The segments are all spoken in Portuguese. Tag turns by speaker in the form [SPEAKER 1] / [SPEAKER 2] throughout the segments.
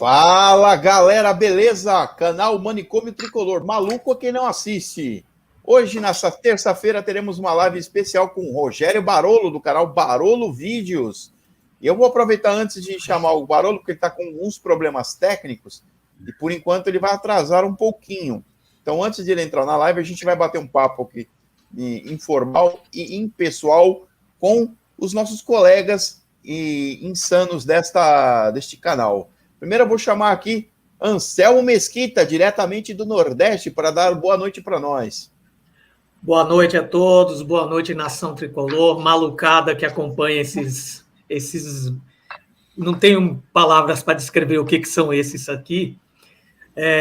[SPEAKER 1] Fala, galera, beleza? Canal Manicômio Tricolor, maluco quem não assiste. Hoje, nessa terça-feira, teremos uma live especial com o Rogério Barolo, do canal Barolo Vídeos. E eu vou aproveitar antes de chamar o Barolo, porque ele está com alguns problemas técnicos, e por enquanto ele vai atrasar um pouquinho. Então, antes de ele entrar na live, a gente vai bater um papo aqui informal e impessoal com os nossos colegas e insanos deste canal. Primeiro eu vou chamar aqui Anselmo Mesquita, diretamente do Nordeste, para dar boa noite para nós.
[SPEAKER 2] Boa noite a todos, boa noite, Nação Tricolor, malucada que acompanha esses... Não tenho palavras para descrever o que são esses aqui.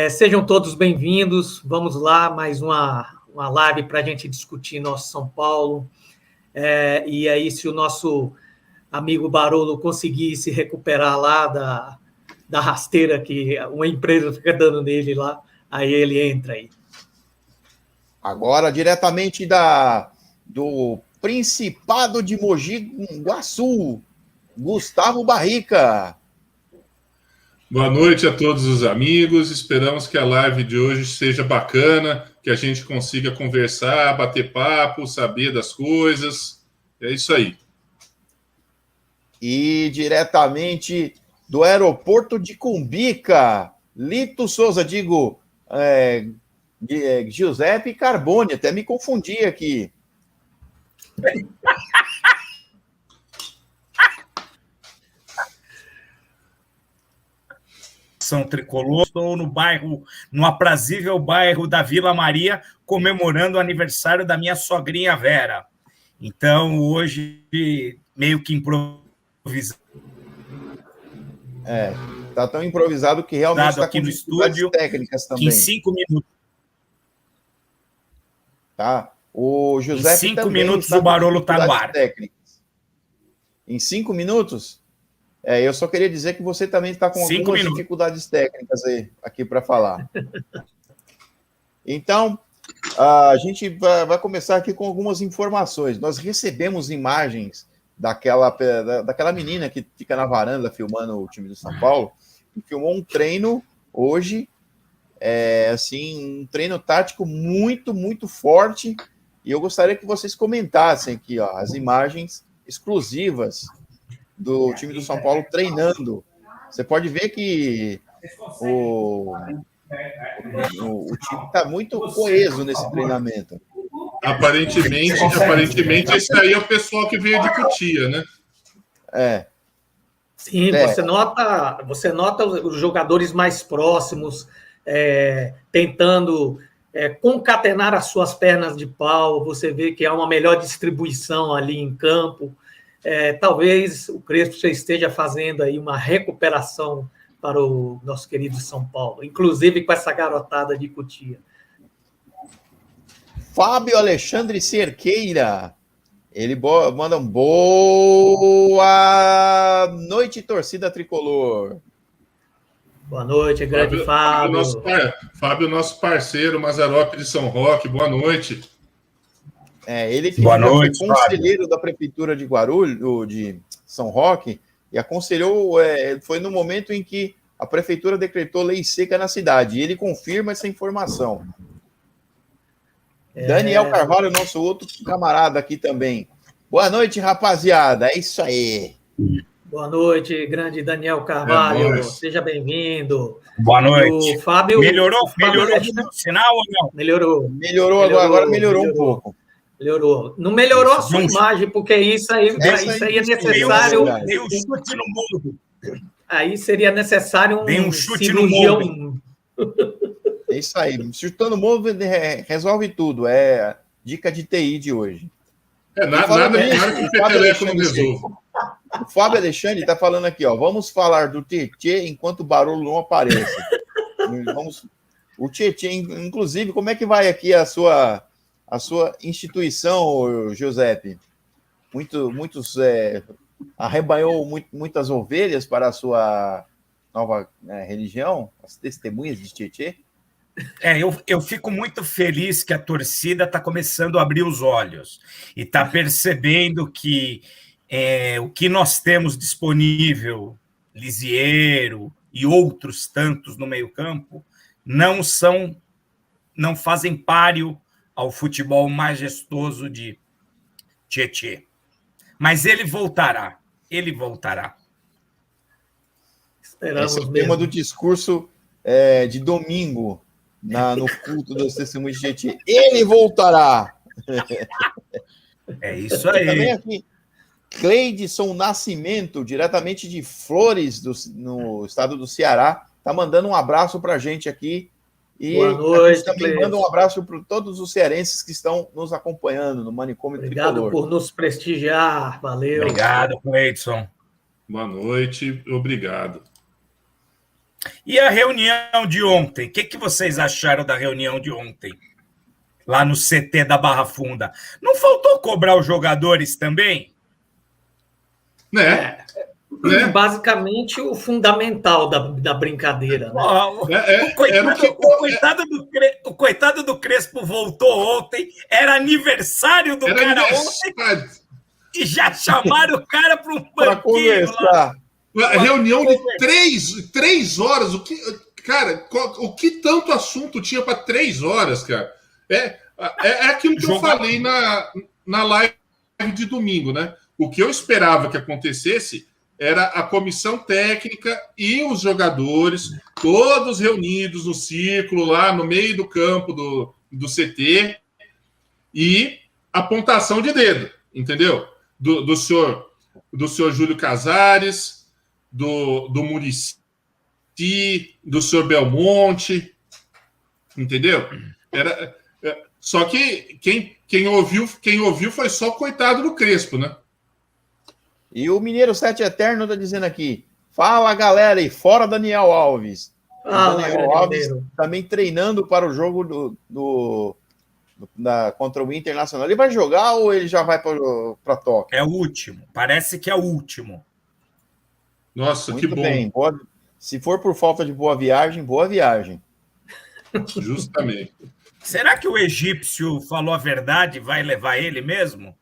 [SPEAKER 2] Sejam todos bem-vindos, vamos lá, mais uma live para a gente discutir nosso São Paulo. E aí, se o nosso amigo Barolo conseguir se recuperar lá da rasteira que uma empresa fica dando nele lá, aí ele entra aí.
[SPEAKER 1] Agora, diretamente do Principado de Mogi Guaçu, Gustavo Barrica.
[SPEAKER 3] Boa noite a todos os amigos, esperamos que a live de hoje seja bacana, que a gente consiga conversar, bater papo, saber das coisas, é isso aí.
[SPEAKER 1] E diretamente do aeroporto de Cumbica, Lito Souza, Giuseppe Carboni, até me confundi aqui.
[SPEAKER 4] São Tricolor, estou no aprazível bairro da Vila Maria, comemorando o aniversário da minha sogrinha Vera. Então, hoje, meio que improvisado.
[SPEAKER 1] Tá tão improvisado que realmente está
[SPEAKER 4] aqui no estúdio,
[SPEAKER 1] técnicas também.
[SPEAKER 4] Em 5 minutos.
[SPEAKER 1] Tá. O José.
[SPEAKER 4] Em 5 minutos o Barolo está no ar.
[SPEAKER 1] Técnicas. Em 5 minutos? Eu só queria dizer que você também está com algumas dificuldades técnicas aí, aqui para falar. Então, a gente vai começar aqui com algumas informações. Nós recebemos imagens daquela menina que fica na varanda filmando o time do São Paulo, que filmou um treino hoje, um treino tático muito, muito forte, e eu gostaria que vocês comentassem aqui, ó, as imagens exclusivas do time do São Paulo treinando. Você pode ver que o time está muito coeso nesse treinamento.
[SPEAKER 3] Aparentemente, esse aí é o pessoal que veio de Cotia, né?
[SPEAKER 2] Sim, você nota os jogadores mais próximos tentando concatenar as suas pernas de pau. Você vê que há uma melhor distribuição ali em campo. Talvez o Crespo esteja fazendo aí uma recuperação para o nosso querido São Paulo, inclusive com essa garotada de Cotia.
[SPEAKER 1] Fábio Alexandre Cerqueira, ele manda um boa noite, torcida tricolor.
[SPEAKER 2] Boa noite, grande Fábio.
[SPEAKER 3] Fábio, nosso parceiro, Mazzaropi de São Roque, boa noite.
[SPEAKER 1] Ele que foi conselheiro da Prefeitura de Guarulhos, de São Roque, e aconselhou, foi no momento em que a Prefeitura decretou lei seca na cidade, e ele confirma essa informação. Daniel Carvalho, nosso outro camarada aqui também. Boa noite, rapaziada, é isso aí.
[SPEAKER 2] Boa noite, grande Daniel Carvalho, seja bem-vindo.
[SPEAKER 4] Boa noite.
[SPEAKER 2] O Fábio...
[SPEAKER 4] Melhorou o sinal ou não?
[SPEAKER 2] Melhorou
[SPEAKER 1] agora melhorou um pouco.
[SPEAKER 2] Melhorou. Não melhorou a sua imagem, porque isso aí é necessário.
[SPEAKER 4] Dei um chute no mundo.
[SPEAKER 2] Aí seria necessário
[SPEAKER 4] um chute cirurgião. No mundo.
[SPEAKER 1] É isso aí. Chutando o mundo resolve tudo. É dica de TI de hoje.
[SPEAKER 3] Nada que o Peteleco não resolva.
[SPEAKER 1] O Fábio Alexandre está falando aqui, ó. Vamos falar do Tietê enquanto o Barolo não aparece. O Tietê, inclusive, como é que vai aqui a sua instituição, Giuseppe? Arrebanhou muitas ovelhas para a sua nova religião, as testemunhas de Tietê?
[SPEAKER 4] Eu fico muito feliz que a torcida está começando a abrir os olhos e está percebendo que o que nós temos disponível, Lisiero, e outros tantos no meio-campo não fazem páreo ao futebol majestoso de Tietê. Mas ele voltará. Ele voltará.
[SPEAKER 2] Esperamos
[SPEAKER 1] Esse é o
[SPEAKER 2] mesmo.
[SPEAKER 1] tema do discurso de domingo no culto dos testemunhos de Tietê. Ele voltará.
[SPEAKER 4] É isso
[SPEAKER 1] Também
[SPEAKER 4] aí.
[SPEAKER 1] aqui, Cleidson Nascimento, diretamente de Flores, no estado do Ceará, está mandando um abraço para a gente aqui. E
[SPEAKER 2] Boa
[SPEAKER 1] a gente
[SPEAKER 2] noite,
[SPEAKER 1] também
[SPEAKER 2] Cleidson.
[SPEAKER 1] manda um abraço para todos os cearenses que estão nos acompanhando no Manicômio
[SPEAKER 2] Obrigado
[SPEAKER 1] Tricolor.
[SPEAKER 2] por nos prestigiar. Valeu.
[SPEAKER 4] Obrigado, Cleidson.
[SPEAKER 3] Boa noite, obrigado.
[SPEAKER 4] E a reunião de ontem? O que vocês acharam da reunião de ontem? Lá no CT da Barra Funda. Não faltou cobrar os jogadores também?
[SPEAKER 3] Né?
[SPEAKER 2] Basicamente, o fundamental da brincadeira. Né?
[SPEAKER 4] O coitado do Crespo voltou ontem, era aniversário do cara ontem, e já chamaram o cara para um banquinho lá.
[SPEAKER 3] Reunião de 3 horas. O que tanto assunto tinha para 3 horas, cara? É aquilo que eu falei na live de domingo, né? O que eu esperava que acontecesse era a comissão técnica e os jogadores, todos reunidos no círculo, lá no meio do campo do CT, e apontação de dedo, entendeu? Do senhor Júlio Casares, do Muricy, do senhor Belmonte, entendeu? Só que quem ouviu foi só o coitado do Crespo, né?
[SPEAKER 1] E o Mineiro 7 Eterno está dizendo aqui, fala galera, e fora Daniel Alves. Daniel Alves também treinando para o jogo contra o Internacional. Ele vai jogar ou ele já vai para Tóquio?
[SPEAKER 4] É o último, parece que é o último.
[SPEAKER 3] Nossa,
[SPEAKER 1] muito
[SPEAKER 3] que bom.
[SPEAKER 1] Bem. Se for por falta de boa viagem, boa viagem.
[SPEAKER 3] Justamente.
[SPEAKER 4] Será que o egípcio falou a verdade e vai levar ele mesmo?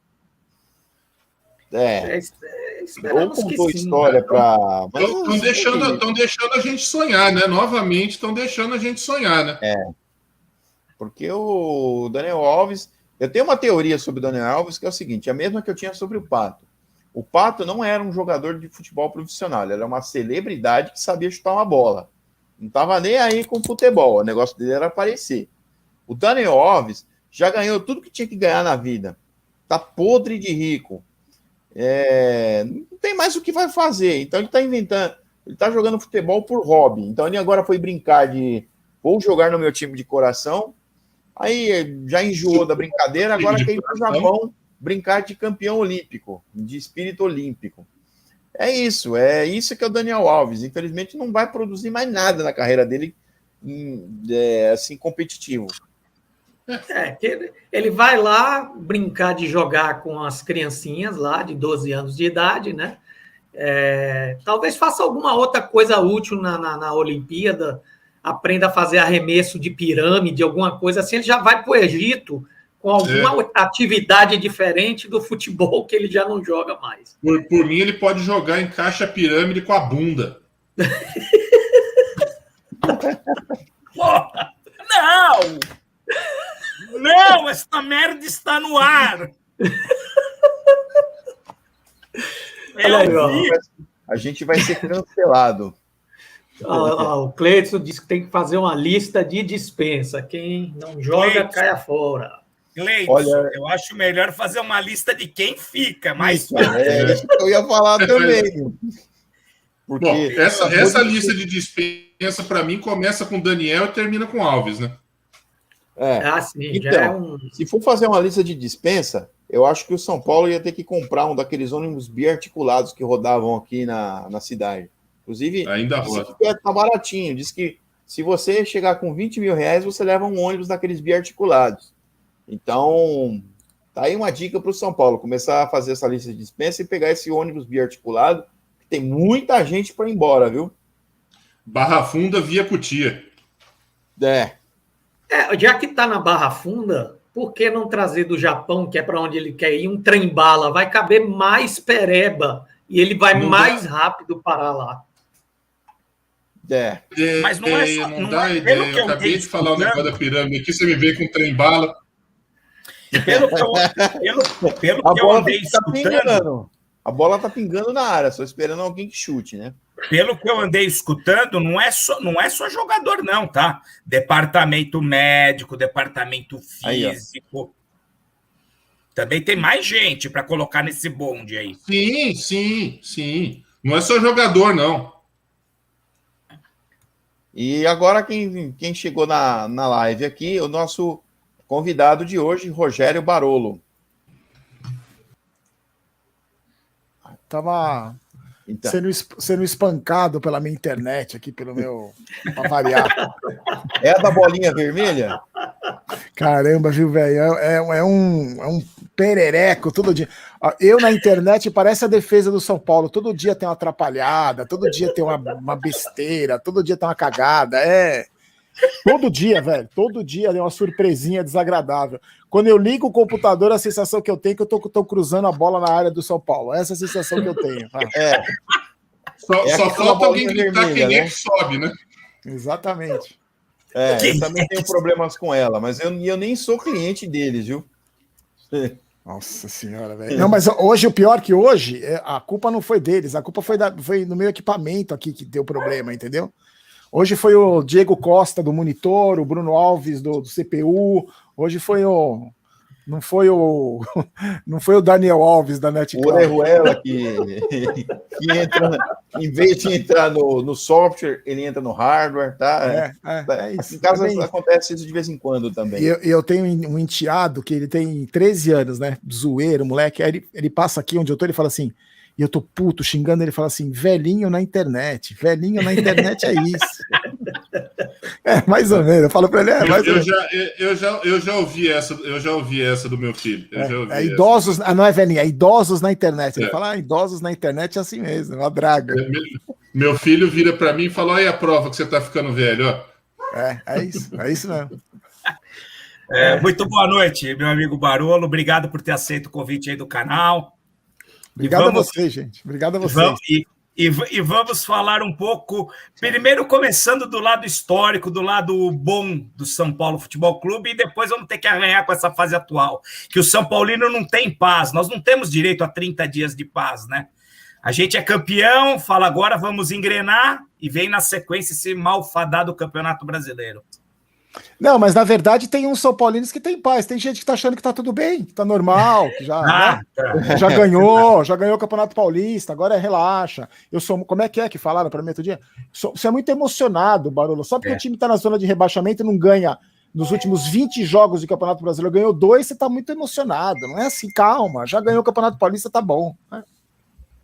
[SPEAKER 1] Ou contou história para...
[SPEAKER 3] Estão deixando a gente sonhar, né? Novamente estão deixando a gente sonhar, né?
[SPEAKER 1] Porque o Daniel Alves... Eu tenho uma teoria sobre o Daniel Alves que é o seguinte, a mesma que eu tinha sobre o Pato. O Pato não era um jogador de futebol profissional, ele era uma celebridade que sabia chutar uma bola. Não estava nem aí com o futebol, o negócio dele era aparecer. O Daniel Alves já ganhou tudo que tinha que ganhar na vida. Tá podre de rico. Não tem mais o que vai fazer. Então ele está inventando, ele está jogando futebol por hobby. Então ele agora foi brincar de vou jogar no meu time de coração. Aí já enjoou da brincadeira, agora quer ir para o Japão brincar de campeão olímpico, de espírito olímpico. É isso que é o Daniel Alves. Infelizmente não vai produzir mais nada na carreira dele assim competitivo.
[SPEAKER 2] Ele vai lá brincar de jogar com as criancinhas lá de 12 anos de idade, né? Talvez faça alguma outra coisa útil na Olimpíada, aprenda a fazer arremesso de pirâmide, alguma coisa assim. Ele já vai para o Egito com alguma atividade diferente do futebol que ele já não joga mais.
[SPEAKER 3] Por mim, ele pode jogar em caixa pirâmide com a bunda.
[SPEAKER 4] Porra! Não! Não, essa merda está no ar.
[SPEAKER 1] A gente vai ser cancelado.
[SPEAKER 2] O Cleidson disse que tem que fazer uma lista de dispensa. Quem não joga, caia fora.
[SPEAKER 4] Cleidson, eu acho melhor fazer uma lista de quem fica, mas...
[SPEAKER 1] Isso que eu ia falar também.
[SPEAKER 3] Porque bom, essa lista de dispensa, para mim, começa com Daniel e termina com Alves, né?
[SPEAKER 2] Sim,
[SPEAKER 1] então,
[SPEAKER 2] já é um...
[SPEAKER 1] se for fazer uma lista de dispensa, eu acho que o São Paulo ia ter que comprar um daqueles ônibus biarticulados que rodavam aqui na cidade. Inclusive,
[SPEAKER 3] ainda
[SPEAKER 1] tá baratinho. Diz que se você chegar com 20 mil reais, você leva um ônibus daqueles biarticulados. Então, tá aí uma dica para o São Paulo, começar a fazer essa lista de dispensa e pegar esse ônibus biarticulado, que tem muita gente para ir embora, viu?
[SPEAKER 3] Barra Funda via Cotia.
[SPEAKER 2] Já que está na Barra Funda, por que não trazer do Japão, que é para onde ele quer ir, um trem-bala? Vai caber mais pereba e ele vai mais rápido parar lá.
[SPEAKER 4] Mas não é só.
[SPEAKER 3] Não dá ideia. Eu acabei de falar o negócio da pirâmide aqui, você me vê com um trem-bala.
[SPEAKER 4] Pelo que eu andei escutando.
[SPEAKER 1] A bola tá pingando na área, só esperando alguém que chute, né?
[SPEAKER 4] Pelo que eu andei escutando, não é só jogador, não, tá? Departamento médico, departamento físico. Aí, também tem mais gente para colocar nesse bonde aí.
[SPEAKER 3] Sim. Não é só jogador, não.
[SPEAKER 1] E agora quem chegou na live aqui, o nosso convidado de hoje, Rogério Barolo.
[SPEAKER 5] Tava sendo espancado pela minha internet aqui, pelo meu... pra variar.
[SPEAKER 1] É a da bolinha vermelha?
[SPEAKER 5] Caramba, viu, velho? É um perereco todo dia. Eu na internet parece a defesa do São Paulo. Todo dia tem uma atrapalhada, todo dia tem uma besteira, todo dia tem uma cagada. Todo dia, velho. Todo dia tem uma surpresinha desagradável. Quando eu ligo o computador, a sensação que eu tenho é que eu tô cruzando a bola na área do São Paulo. Essa é a sensação que eu tenho.
[SPEAKER 3] Só falta alguém gritar vermelha, quem é que sobe, né?
[SPEAKER 5] Exatamente.
[SPEAKER 1] Eu também tenho problemas com ela, mas eu nem sou cliente deles, viu?
[SPEAKER 5] Nossa senhora, velho. Não, mas hoje, o pior que hoje, a culpa não foi deles, a culpa foi no meu equipamento aqui que deu problema, entendeu? Hoje foi o Diego Costa do monitor, o Bruno Alves do CPU, hoje foi o... Não foi o Daniel Alves da NetCloud.
[SPEAKER 1] O Orejuela que entra, em vez de entrar no software, ele entra no hardware, tá?
[SPEAKER 5] É isso.
[SPEAKER 1] Em casa acontece isso de vez em quando também.
[SPEAKER 5] Eu tenho um enteado que ele tem 13 anos, né? Zoeiro, moleque. Aí ele passa aqui onde eu tô, ele fala assim, e eu tô puto, xingando, ele fala assim, velhinho na internet é isso. Mais ou menos, eu falo pra ele,
[SPEAKER 3] eu já ouvi essa do meu filho.
[SPEAKER 5] Idosos, não é velhinho, é idosos na internet. Ele fala, idosos na internet é assim mesmo, é uma draga.
[SPEAKER 3] Meu filho vira pra mim e fala, olha a prova que você tá ficando velho, ó.
[SPEAKER 5] É isso mesmo.
[SPEAKER 4] Muito boa noite, meu amigo Barolo, obrigado por ter aceito o convite aí do canal.
[SPEAKER 5] Obrigado a vocês, gente. Obrigado a vocês.
[SPEAKER 4] E vamos falar um pouco, primeiro começando do lado histórico, do lado bom do São Paulo Futebol Clube, e depois vamos ter que arranhar com essa fase atual, que o São Paulino não tem paz, nós não temos direito a 30 dias de paz, né? A gente é campeão, fala agora vamos engrenar, e vem na sequência esse malfadado Campeonato Brasileiro.
[SPEAKER 5] Não, mas na verdade tem uns São Paulinos que tem paz, tem gente que tá achando que tá tudo bem, que tá normal, que já, já ganhou o Campeonato Paulista, agora relaxa. Como é que falaram para mim outro dia? Você é muito emocionado, Barolo, só porque o time tá na zona de rebaixamento e não ganha nos últimos 20 jogos de Campeonato Brasileiro, ganhou 2, você tá muito emocionado, não é assim, calma, já ganhou o Campeonato Paulista, tá bom.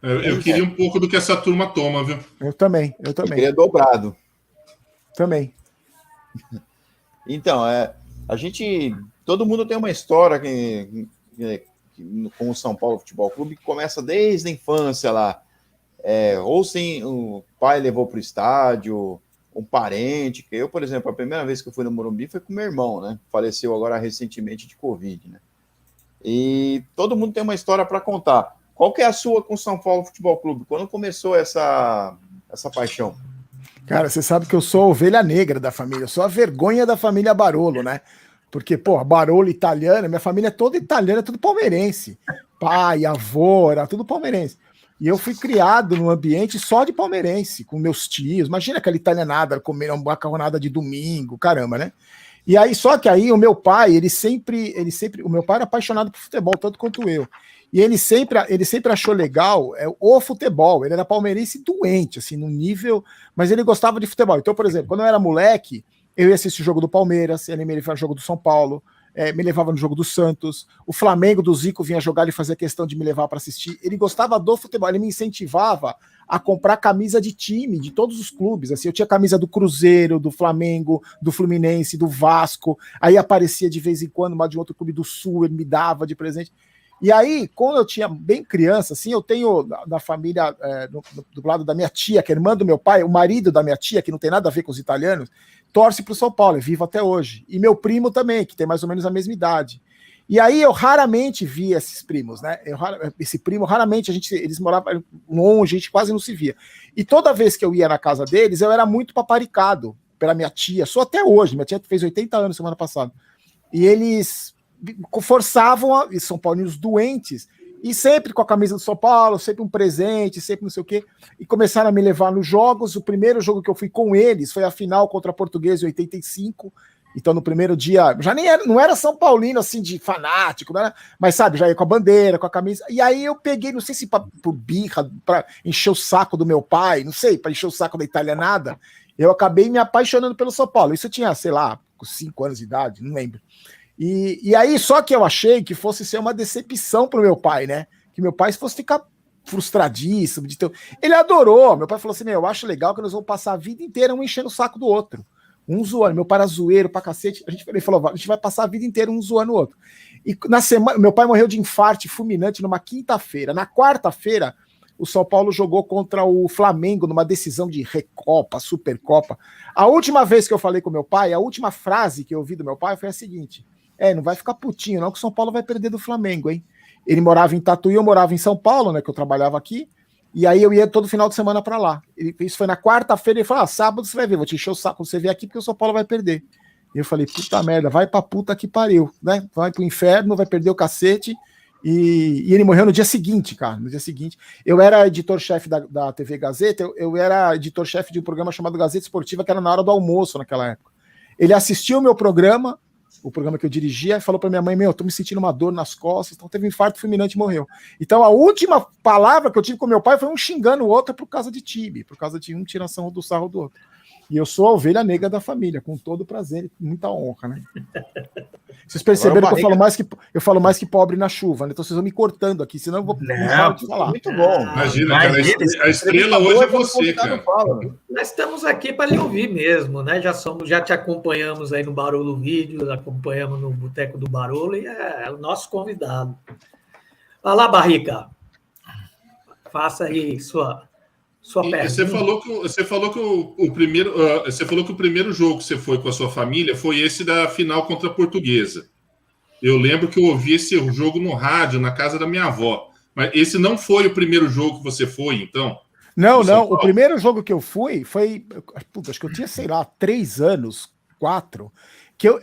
[SPEAKER 3] Eu queria um pouco do que essa turma toma, viu?
[SPEAKER 5] Eu também. Eu
[SPEAKER 1] queria dobrado.
[SPEAKER 5] Também.
[SPEAKER 1] Então, todo mundo tem uma história com o São Paulo Futebol Clube que começa desde a infância lá. Ou sim, o pai levou para o estádio, um parente. Eu, por exemplo, a primeira vez que eu fui no Morumbi foi com meu irmão, né? Faleceu agora recentemente de Covid, né? E todo mundo tem uma história para contar. Qual que é a sua com o São Paulo Futebol Clube? Quando começou essa paixão?
[SPEAKER 5] Cara, você sabe que eu sou a ovelha negra da família, eu sou a vergonha da família Barolo, né? Porque, Barolo italiano, minha família é toda italiana, tudo palmeirense. Pai, avô, era tudo palmeirense. E eu fui criado num ambiente só de palmeirense, com meus tios. Imagina aquela italianada, comer uma macarronada de domingo, caramba, né? E aí, só que aí o meu pai, o meu pai era apaixonado por futebol, tanto quanto eu. E ele sempre achou legal o futebol. Ele era palmeirense doente, assim, no nível... Mas ele gostava de futebol. Então, por exemplo, quando eu era moleque, eu ia assistir o jogo do Palmeiras, ele me levava no jogo do São Paulo, me levava no jogo do Santos. O Flamengo do Zico vinha jogar, ele fazia questão de me levar para assistir. Ele gostava do futebol, ele me incentivava a comprar camisa de time, de todos os clubes. Assim, eu tinha camisa do Cruzeiro, do Flamengo, do Fluminense, do Vasco. Aí aparecia de vez em quando uma de outro clube do Sul, ele me dava de presente. E aí, quando eu tinha bem criança, assim, eu tenho da família, do lado da minha tia, que é irmã do meu pai, o marido da minha tia, que não tem nada a ver com os italianos, torce para o São Paulo, é vivo até hoje. E meu primo também, que tem mais ou menos a mesma idade. E aí eu raramente via esses primos, né? Esse primo, raramente, eles moravam longe, a gente quase não se via. E toda vez que eu ia na casa deles, eu era muito paparicado pela minha tia, sou até hoje, minha tia fez 80 anos semana passada. E eles forçavam, São Paulinos doentes, e sempre com a camisa do São Paulo, sempre um presente, sempre não sei o quê, e começaram a me levar nos jogos. O primeiro jogo que eu fui com eles foi a final contra a Portuguesa em 85. Então, no primeiro dia, já não era São Paulino, assim, de fanático, né? Mas, sabe, já ia com a bandeira, com a camisa. E aí eu peguei, não sei se por birra, para encher o saco do meu pai, não sei, para encher o saco da italianada, eu acabei me apaixonando pelo São Paulo. Isso eu tinha, sei lá, com 5 anos de idade, não lembro. E aí, só que eu achei que fosse ser uma decepção pro meu pai, né? Que meu pai fosse ficar frustradíssimo. Ele adorou. Meu pai falou assim, eu acho legal que nós vamos passar a vida inteira um enchendo o saco do outro. Um zoando, meu pai era zoeiro pra cacete. Ele falou, a gente vai passar a vida inteira um zoando o outro. E na semana, meu pai morreu de infarto fulminante numa quinta-feira. Na quarta-feira, o São Paulo jogou contra o Flamengo numa decisão de Recopa, Supercopa. A última vez que eu falei com meu pai, a última frase que eu ouvi do meu pai foi a seguinte: não vai ficar putinho, não, que o São Paulo vai perder do Flamengo, hein? Ele morava em Tatuí, eu morava em São Paulo, né? Que eu trabalhava aqui. E aí eu ia todo final de semana para lá. Isso foi na quarta-feira, ele falou, sábado você vai ver, vou te encher o saco quando você vier aqui, porque o São Paulo vai perder. E eu falei, puta merda, vai pra puta que pariu, né? Vai pro inferno, vai perder o cacete. E ele morreu no dia seguinte, cara, no dia seguinte. Eu era editor-chefe da TV Gazeta, eu era editor-chefe de um programa chamado Gazeta Esportiva, que era na hora do almoço naquela época. Ele assistiu o meu programa, o programa que eu dirigia, e falou pra minha mãe, tô me sentindo uma dor nas costas, então teve um infarto fulminante e morreu. Então a última palavra que eu tive com meu pai foi um xingando o outro por causa de time, por causa de um tiração do sarro do outro. E eu sou a ovelha negra da família, com todo prazer e muita honra, né? Vocês perceberam que eu falo mais que pobre na chuva, né? Então vocês vão me cortando aqui, senão eu vou parar de falar.
[SPEAKER 1] Muito bom.
[SPEAKER 3] Imagina, cara, a estrela hoje é você, cara.
[SPEAKER 2] Nós estamos aqui para lhe ouvir mesmo, né? Já te acompanhamos aí no Barolo Vídeos, acompanhamos no Boteco do Barolo e é o nosso convidado. Vai lá, Barrica. Faça aí sua pergunta.
[SPEAKER 3] Você falou que o primeiro jogo que você foi com a sua família foi esse da final contra a Portuguesa. Eu lembro que eu ouvi esse jogo no rádio, na casa da minha avó. Mas esse não foi o primeiro jogo que você foi, então?
[SPEAKER 5] Não. O primeiro jogo que eu fui foi... acho que eu tinha, sei lá, 3 anos, 4...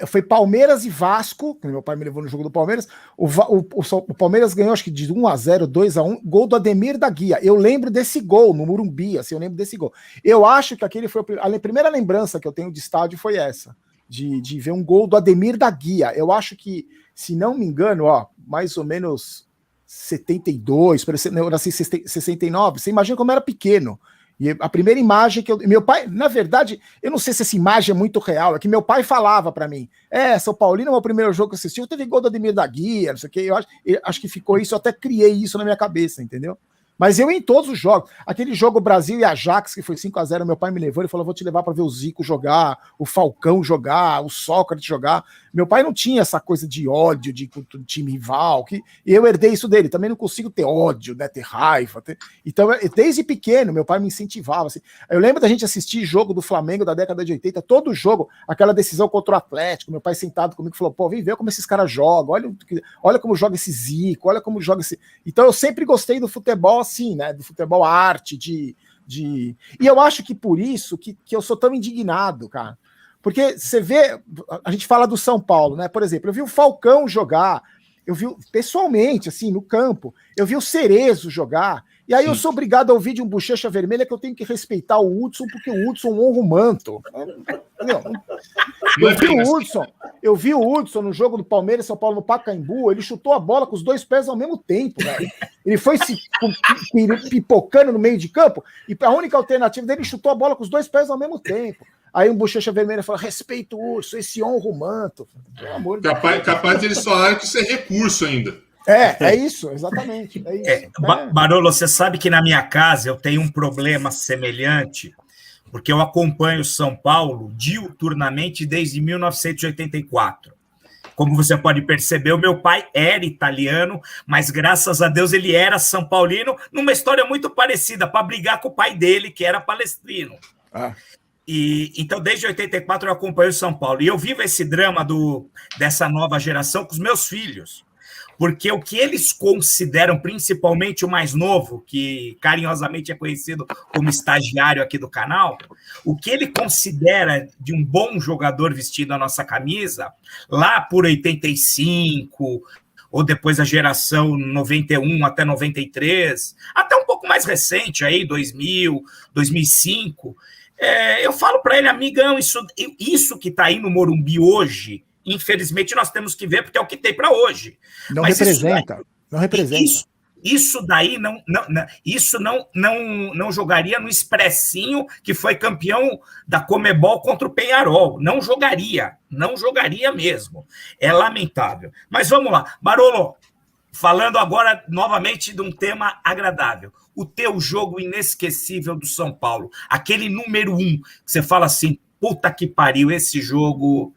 [SPEAKER 5] foi Palmeiras e Vasco, que meu pai me levou no jogo do Palmeiras. O Palmeiras ganhou, acho que de 1-0, 2-1, gol do Ademir da Guia. Eu lembro desse gol no Morumbi, assim, eu lembro desse gol. Eu acho que aquele foi a primeira lembrança que eu tenho de estádio foi essa, de ver um gol do Ademir da Guia. Eu acho que, se não me engano, mais ou menos 72, eu nasci em 69, você imagina como eu era pequeno. E a primeira imagem que meu pai, na verdade, eu não sei se essa imagem é muito real, é que meu pai falava pra mim, São Paulino é o primeiro jogo que eu assisti, teve gol do Ademir da Guia, não sei o que, eu acho que ficou isso, eu até criei isso na minha cabeça, entendeu? Mas eu em todos os jogos, aquele jogo Brasil e Ajax, que foi 5-0, meu pai me levou, ele falou, vou te levar para ver o Zico jogar, o Falcão jogar, o Sócrates jogar. Meu pai não tinha essa coisa de ódio de time rival, e eu herdei isso dele, também não consigo ter ódio, né, ter raiva. Então, desde pequeno, meu pai me incentivava. Assim. Eu lembro da gente assistir jogo do Flamengo da década de 80, todo jogo, aquela decisão contra o Atlético, meu pai sentado comigo falou, vem ver como esses caras jogam, olha como joga esse Zico, olha como joga esse... Então eu sempre gostei do futebol assim, né, do futebol arte, E eu acho que por isso que eu sou tão indignado, cara. Porque você vê, a gente fala do São Paulo, né? Por exemplo, eu vi o Falcão jogar, eu vi pessoalmente, assim, no campo, eu vi o Cerezo jogar, e aí eu sou obrigado a ouvir de um bochecha vermelha que eu tenho que respeitar o Hudson, porque o Hudson honra o manto. Eu vi o Hudson no jogo do Palmeiras e São Paulo no Pacaembu, ele chutou a bola com os 2 pés ao mesmo tempo, velho. Ele foi se pipocando no meio de campo, e a única alternativa dele, ele chutou a bola com os 2 pés ao mesmo tempo. Aí um bochecha vermelha falou, respeito o Urso, esse honra o manto. Pelo amor de Deus.
[SPEAKER 3] Capaz de eles falarem que isso é recurso ainda.
[SPEAKER 5] É isso, exatamente. É isso.
[SPEAKER 4] Barolo, você sabe que na minha casa eu tenho um problema semelhante, porque eu acompanho São Paulo diuturnamente desde 1984. Como você pode perceber, o meu pai era italiano, mas graças a Deus ele era São Paulino, numa história muito parecida, para brigar com o pai dele, que era palestrino. Então, desde 84, eu acompanho o São Paulo. E eu vivo esse drama dessa nova geração com os meus filhos. Porque o que eles consideram, principalmente o mais novo, que carinhosamente é conhecido como estagiário aqui do canal, o que ele considera de um bom jogador vestindo a nossa camisa, lá por 85, ou depois a geração 91 até 93, até um pouco mais recente, aí 2000, 2005, eu falo para ele, amigão, isso que está aí no Morumbi hoje, infelizmente nós temos que ver porque é o que tem para hoje.
[SPEAKER 5] Não
[SPEAKER 4] Mas
[SPEAKER 5] representa. Não representa.
[SPEAKER 4] Isso daí não jogaria no Expressinho, que foi campeão da Comebol contra o Peñarol. Não jogaria mesmo. É lamentável. Mas vamos lá. Barolo, falando agora novamente de um tema agradável. O teu jogo inesquecível do São Paulo. Aquele número 1, que você fala assim, puta que pariu, esse jogo...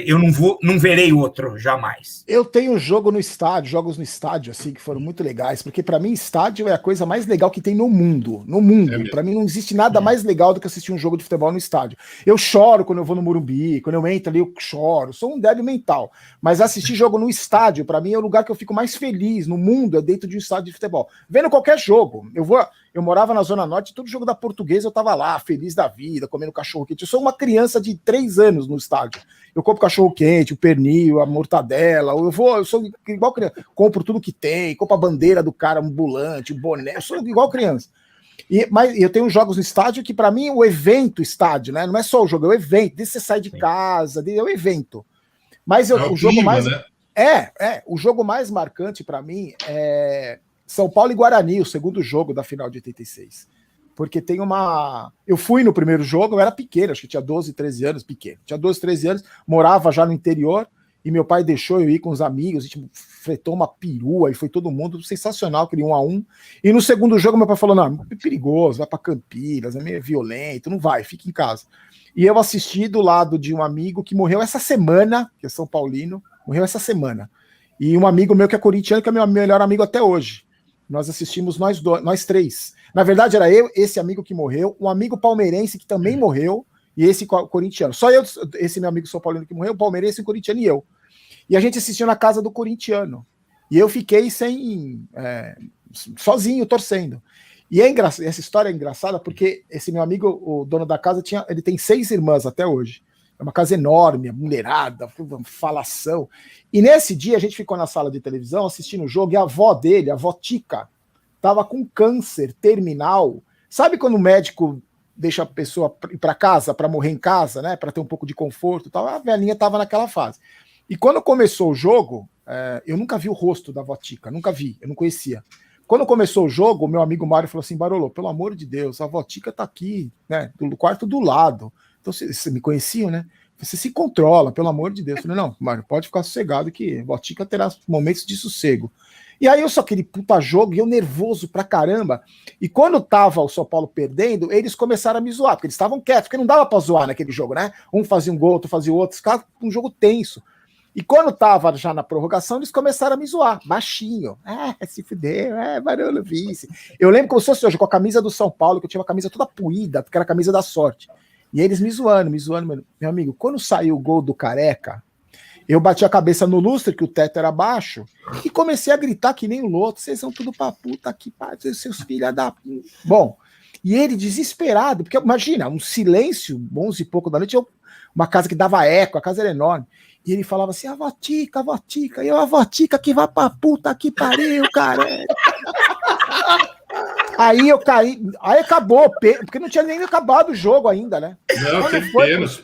[SPEAKER 4] eu não verei outro, jamais.
[SPEAKER 5] Eu tenho jogos no estádio, assim, que foram muito legais, porque para mim estádio é a coisa mais legal que tem no mundo. No mundo. Para mim não existe nada mais legal do que assistir um jogo de futebol no estádio. Eu choro quando eu vou no Morumbi, quando eu entro ali eu choro, sou um débil mental. Mas assistir jogo no estádio, para mim é o lugar que eu fico mais feliz no mundo, é dentro de um estádio de futebol. Vendo qualquer jogo, eu morava na Zona Norte, todo jogo da Portuguesa eu tava lá, feliz da vida, comendo cachorro quente. Eu sou uma criança de 3 anos no estádio. Eu compro cachorro quente, o pernil, a mortadela, eu sou igual criança, compro tudo que tem, compro a bandeira do cara ambulante, o boné, eu sou igual criança. Mas eu tenho jogos no estádio que para mim o evento estádio, né? Não é só o jogo, é o evento, desde você sai de casa, é o evento. Mas o jogo clima, mais né? O jogo mais marcante para mim é São Paulo e Guarani, o segundo jogo da final de 86. Porque tem uma... Eu fui no primeiro jogo, eu era pequeno, acho que tinha 12, 13 anos, pequeno. Tinha 12, 13 anos, morava já no interior, e meu pai deixou eu ir com os amigos, a gente fretou uma perua, e foi todo mundo sensacional, aquele 1-1. E no segundo jogo, meu pai falou, não, é perigoso, vai para Campinas, é meio violento, não vai, fica em casa. E eu assisti do lado de um amigo que morreu essa semana, que é São Paulino, morreu essa semana. E um amigo meu que é corintiano, que é meu melhor amigo até hoje. Nós assistimos nós 3. Na verdade, era eu, esse amigo que morreu, um amigo palmeirense que também morreu, e esse corintiano. Só eu, esse meu amigo São Paulino que morreu, o palmeirense, o corintiano e eu. E a gente assistiu na casa do corintiano. E eu fiquei sozinho, torcendo. E essa história é engraçada porque esse meu amigo, o dono da casa, ele tem 6 irmãs até hoje. É uma casa enorme, mulherada, falação. E nesse dia a gente ficou na sala de televisão assistindo o jogo e a avó dele, a avó Tica, estava com câncer terminal. Sabe quando o médico deixa a pessoa ir para casa, para morrer em casa, né, para ter um pouco de conforto e tal? A velhinha estava naquela fase. E quando começou o jogo, eu nunca vi o rosto da avó Tica, nunca vi, eu não conhecia. Quando começou o jogo, o meu amigo Mário falou assim, Barolo, pelo amor de Deus, a avó Tica está aqui, né, do quarto do lado. Então, vocês me conheciam, né? Você se controla, pelo amor de Deus. Eu falei, não, Mário, pode ficar sossegado que a avó Tica terá momentos de sossego. E aí eu só aquele puta jogo, e eu nervoso pra caramba. E quando tava o São Paulo perdendo, eles começaram a me zoar, porque eles estavam quietos, porque não dava pra zoar naquele jogo, né? Um fazia um gol, outro fazia outro, ficava um jogo tenso. E quando tava já na prorrogação, eles começaram a me zoar, baixinho. Se fudeu, Barolo vice. Eu lembro como se fosse hoje, com a camisa do São Paulo, que eu tinha uma camisa toda puída, porque era a camisa da sorte. E eles me zoando, meu amigo. Quando saiu o gol do Careca, eu bati a cabeça no lustre, que o teto era baixo, e comecei a gritar que nem o louco. Vocês são tudo pra puta que pariu, seus filhos da... Bom, e ele desesperado, porque imagina, um silêncio, 11 e pouco da noite, uma casa que dava eco, a casa era enorme. E ele falava assim, a avó Tica, e eu, a avó Tica que vai pra puta que pariu, cara. Aí eu caí, aí acabou, porque não tinha nem acabado o jogo ainda, né?
[SPEAKER 3] Não,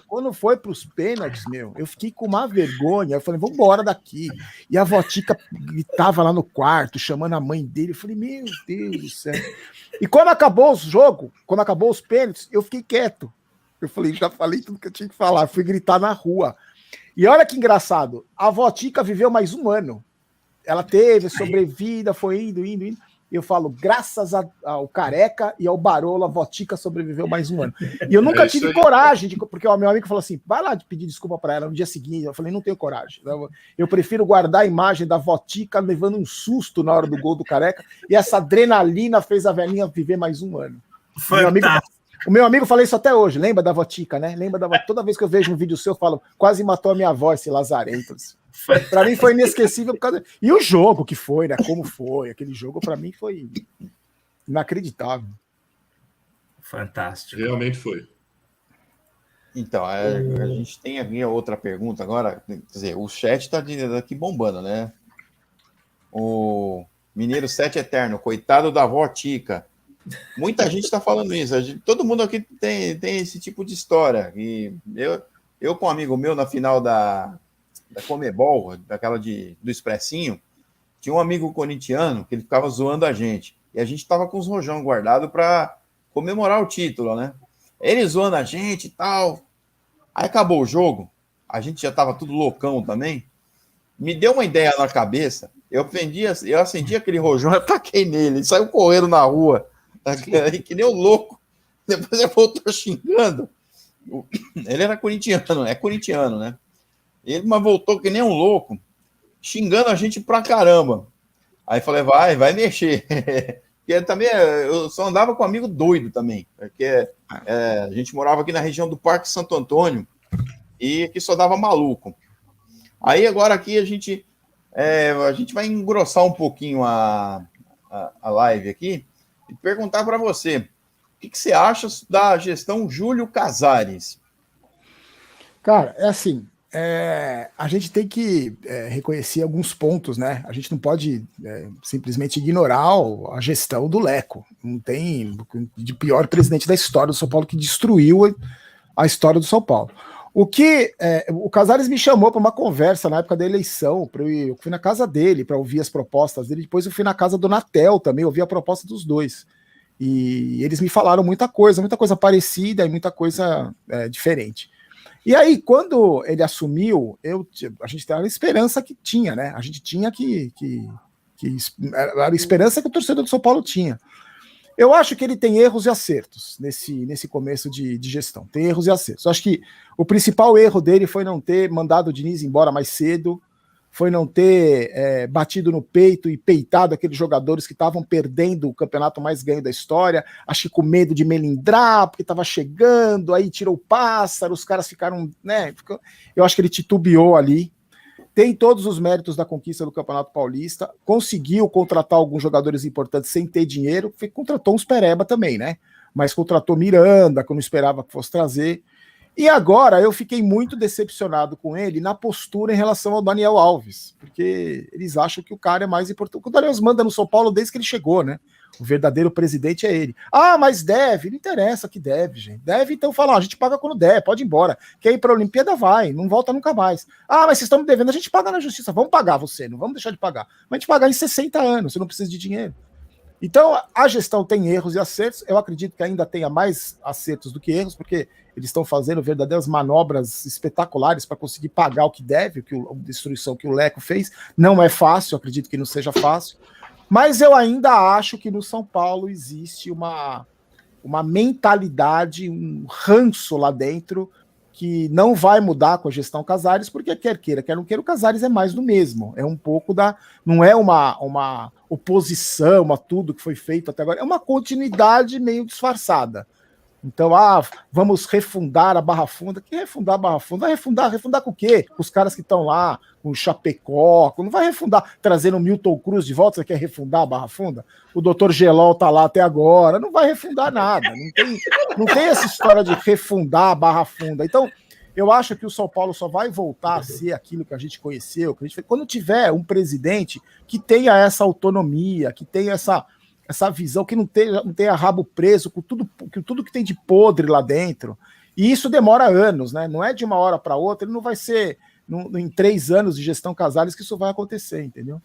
[SPEAKER 5] quando foi pros pênaltis, eu fiquei com uma vergonha, eu falei, vamos embora daqui. E a avó Tica gritava lá no quarto, chamando a mãe dele, eu falei, meu Deus do céu. E quando acabou o jogo, quando acabou os pênaltis, eu fiquei quieto. Eu falei, já falei tudo que eu tinha que falar, fui gritar na rua. E olha que engraçado, a avó Tica viveu mais 1 ano. Ela teve sobrevida, foi indo. Eu falo, graças ao Careca e ao Barolo, a avó Tica sobreviveu mais 1 ano. E eu nunca tive coragem, porque o meu amigo falou assim, vai lá pedir desculpa para ela no dia seguinte. Eu falei, não tenho coragem. Eu prefiro guardar a imagem da avó Tica levando um susto na hora do gol do Careca, e essa adrenalina fez a velhinha viver mais 1 ano. O meu amigo fala isso até hoje, lembra da Votica, né? Toda vez que eu vejo um vídeo seu, eu falo, quase matou a minha avó esse lazarento. Para mim foi inesquecível por causa... E o jogo que foi, né? Como foi, aquele jogo para mim foi inacreditável.
[SPEAKER 4] Fantástico.
[SPEAKER 3] Realmente foi.
[SPEAKER 1] Então, a gente tem aqui outra pergunta agora. Quer dizer, o chat está aqui bombando, né? O Mineiro 7 Eterno, coitado da avó Tica. Muita gente está falando isso. Todo mundo aqui tem esse tipo de história. E eu com um amigo meu, na final da Comebol, daquela do Expressinho, tinha um amigo corintiano que ele ficava zoando a gente. E a gente estava com os rojão guardado para comemorar o título, né? Ele zoando a gente e tal. Aí acabou o jogo, a gente já estava tudo loucão também. Me deu uma ideia na cabeça. Eu acendi aquele rojão e ataquei nele. Ele saiu correndo na rua, que nem um louco. Depois ele voltou xingando. Ele era corintiano, é corintiano, né? Ele voltou que nem um louco, xingando a gente pra caramba. Aí falei, vai mexer. Porque também eu só andava com um amigo doido também, porque a gente morava aqui na região do Parque Santo Antônio e aqui só dava maluco. Aí agora aqui a gente vai engrossar um pouquinho a live aqui e perguntar para você, o que você acha da gestão Júlio Casares?
[SPEAKER 5] Cara, é assim, a gente tem que reconhecer alguns pontos, né? A gente não pode simplesmente ignorar a gestão do Leco. Não tem de pior presidente da história do São Paulo que destruiu a história do São Paulo. O Casares me chamou para uma conversa na época da eleição, eu fui na casa dele para ouvir as propostas dele, depois eu fui na casa do Natel também, ouvi a proposta dos dois. E eles me falaram muita coisa parecida e muita coisa diferente. E aí, quando ele assumiu, a gente teve a esperança que tinha, né? A gente tinha era a esperança que o torcedor do São Paulo tinha. Eu acho que ele tem erros e acertos nesse começo de gestão. Tem erros e acertos. Eu acho que o principal erro dele foi não ter mandado o Diniz embora mais cedo, foi não ter batido no peito e peitado aqueles jogadores que estavam perdendo o campeonato mais ganho da história, acho que com medo de melindrar, porque estava chegando, aí tirou o pássaro, os caras ficaram, né? Eu acho que ele titubeou ali. Tem todos os méritos da conquista do Campeonato Paulista, conseguiu contratar alguns jogadores importantes sem ter dinheiro, contratou uns pereba também, né? Mas contratou Miranda, que eu não esperava que fosse trazer. E agora eu fiquei muito decepcionado com ele na postura em relação ao Daniel Alves, porque eles acham que o cara é mais importante. O Daniel Alves manda no São Paulo desde que ele chegou, né? O verdadeiro presidente é ele. Ah, mas deve. Não interessa que deve, gente. Deve, então fala, a gente paga quando der, pode ir embora. Quer ir para a Olimpíada, vai. Não volta nunca mais. Ah, mas vocês estão me devendo, a gente paga na justiça. Vamos pagar você, não vamos deixar de pagar. Mas a gente pagar em 60 anos, você não precisa de dinheiro. Então, a gestão tem erros e acertos. Eu acredito que ainda tenha mais acertos do que erros, porque eles estão fazendo verdadeiras manobras espetaculares para conseguir pagar o que deve, a destruição que o Leco fez. Não é fácil, acredito que não seja fácil. Mas eu ainda acho que no São Paulo existe uma mentalidade, um ranço lá dentro que não vai mudar com a gestão Casares, porque quer queira, quer não queira, o Casares é mais do mesmo. É um pouco não é uma oposição a tudo que foi feito até agora, é uma continuidade meio disfarçada. Então, vamos refundar a Barra Funda. Que refundar a Barra Funda? Vai refundar com o quê? Com os caras que estão lá, com o Chapecó, não vai refundar, trazendo o Milton Cruz de volta, você quer refundar a Barra Funda? O doutor Gelol tá lá até agora, não vai refundar nada, não tem essa história de refundar a Barra Funda. Então, eu acho que o São Paulo só vai voltar a ser aquilo que a gente conheceu, quando tiver um presidente que tenha essa autonomia, que tenha essa visão, que não tenha rabo preso com tudo que tem de podre lá dentro. E isso demora anos, né? Não é de uma hora para outra, ele não vai ser em 3 anos de gestão Casares que isso vai acontecer, entendeu?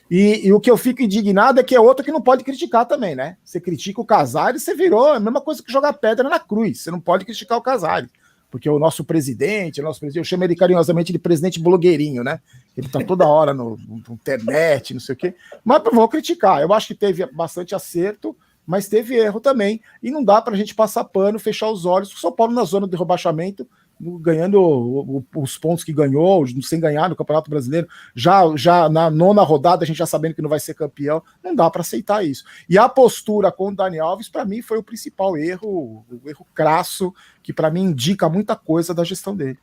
[SPEAKER 5] E o que eu fico indignado é que é outro que não pode criticar também, né? Você critica o Casares, você virou a mesma coisa que jogar pedra na cruz. Você não pode criticar o Casares. Porque o nosso presidente, eu chamo ele carinhosamente de presidente blogueirinho, né? Ele tá toda hora no internet, não sei o quê. Mas vou criticar. Eu acho que teve bastante acerto, mas teve erro também. E não dá pra gente passar pano, fechar os olhos. O São Paulo, na zona de rebaixamento, ganhando os pontos que ganhou, sem ganhar no Campeonato Brasileiro, já na 9ª rodada, a gente já sabendo que não vai ser campeão, não dá para aceitar isso. E a postura com o Dani Alves, para mim, foi o principal erro, o erro crasso, que para mim indica muita coisa da gestão dele.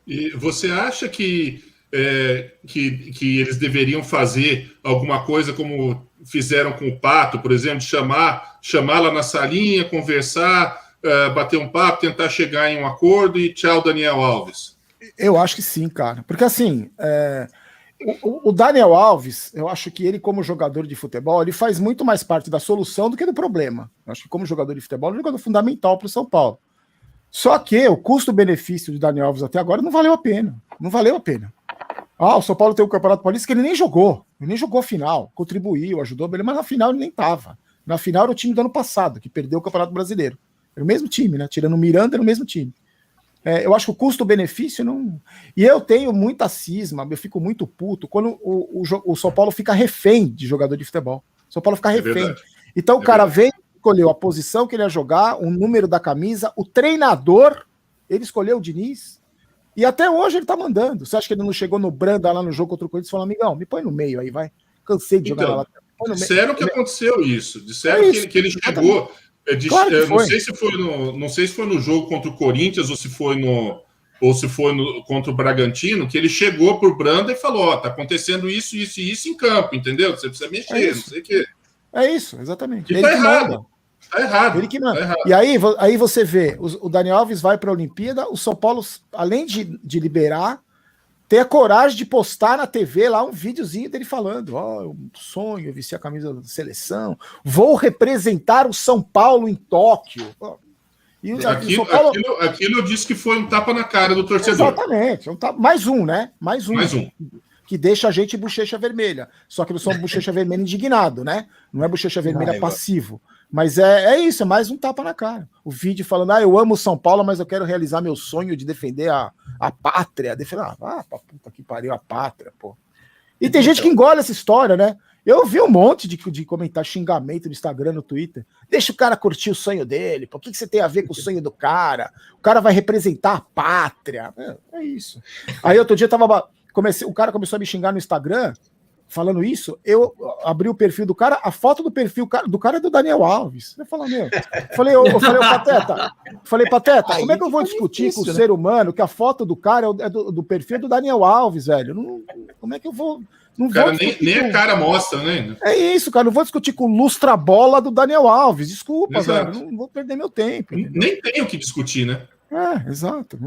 [SPEAKER 3] E você acha que eles deveriam fazer alguma coisa como fizeram com o Pato, por exemplo, chamar lá na salinha, conversar, bater um papo, tentar chegar em um acordo e tchau, Daniel Alves?
[SPEAKER 5] Eu acho que sim, cara. Porque assim, o Daniel Alves, eu acho que ele, como jogador de futebol, ele faz muito mais parte da solução do que do problema. Eu acho que como jogador de futebol, ele é um jogador fundamental para o São Paulo. Só que o custo-benefício do Daniel Alves até agora não valeu a pena. Não valeu a pena. O São Paulo tem o Campeonato Paulista que ele nem jogou. Ele nem jogou a final. Contribuiu, ajudou, mas na final ele nem estava. Na final era o time do ano passado, que perdeu o Campeonato Brasileiro. Era o mesmo time, né? Tirando o Miranda, era o mesmo time. Eu acho que o custo-benefício não... E eu tenho muita cisma, eu fico muito puto quando o São Paulo fica refém de jogador de futebol. O São Paulo fica refém. Então o cara veio, escolheu a posição que ele ia jogar, o número da camisa, o treinador, ele escolheu o Diniz, e até hoje ele tá mandando. Você acha que ele não chegou no Branda lá no jogo contra o Corinthians e falou, amigão, me põe no meio aí, vai. Cansei de jogar lá.
[SPEAKER 3] Disseram que aconteceu isso. Disseram que ele chegou... Claro não sei se foi no jogo contra o Corinthians ou se foi contra o Bragantino, que ele chegou pro Branda e falou, tá acontecendo isso e isso em campo, entendeu? Você precisa mexer, não sei o quê.
[SPEAKER 5] É isso, exatamente.
[SPEAKER 3] E tá errado. Tá errado.
[SPEAKER 5] Ele que manda. Tá errado. E aí você vê, o Daniel Alves vai para a Olimpíada, o São Paulo, além de liberar, tem a coragem de postar na TV lá um videozinho dele falando, um sonho, vestir a camisa da seleção, vou representar o São Paulo em Tóquio.
[SPEAKER 3] Aquilo eu disse que foi um tapa na cara do torcedor.
[SPEAKER 5] Exatamente. Mais um, né? Mais um. Que deixa a gente bochecha vermelha. Só que não sou bochecha vermelha indignado, né? Não é bochecha vermelha passivo. Mas é isso, é mais um tapa na cara. O vídeo falando, eu amo São Paulo, mas eu quero realizar meu sonho de defender a pátria. Pra puta que pariu, a pátria, pô. E tem gente que engole essa história, né? Eu vi um monte de comentar xingamento no Instagram, no Twitter. Deixa o cara curtir o sonho dele. Por que você tem a ver com o sonho do cara? O cara vai representar a pátria. É isso. Aí outro dia o cara começou a me xingar no Instagram, falando isso, eu abri o perfil do cara, a foto do perfil do cara é do Daniel Alves. Eu falei, Pateta, como é que eu vou discutir com o ser humano que a foto do cara é do perfil do Daniel Alves, velho? Como é que eu vou... Não
[SPEAKER 3] cara, nem a cara mostra, né?
[SPEAKER 5] É isso, cara, não vou discutir com o lustra-bola do Daniel Alves, desculpa, velho, não vou perder meu tempo.
[SPEAKER 3] Nem tem o que discutir, né?
[SPEAKER 5] Exato.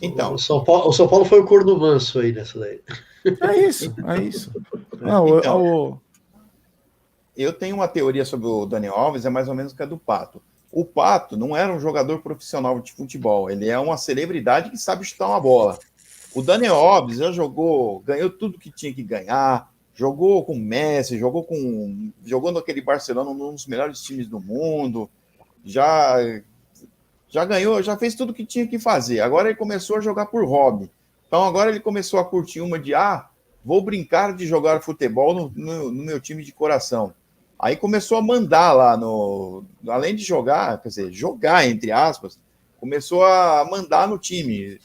[SPEAKER 6] Então, o São Paulo foi o corno manso aí nessa daí.
[SPEAKER 5] É isso.
[SPEAKER 1] Eu tenho uma teoria sobre o Daniel Alves, é mais ou menos que a do Pato. O Pato não era um jogador profissional de futebol, ele é uma celebridade que sabe chutar uma bola. O Daniel Alves já ganhou tudo que tinha que ganhar, jogou com o Messi, jogou naquele Barcelona, um dos melhores times do mundo, já ganhou, já fez tudo que tinha que fazer. Agora ele começou a jogar por hobby. Então agora ele começou a curtir uma de, vou brincar de jogar futebol no meu time de coração. Aí começou a mandar lá além de jogar, quer dizer, jogar entre aspas, começou a mandar no time,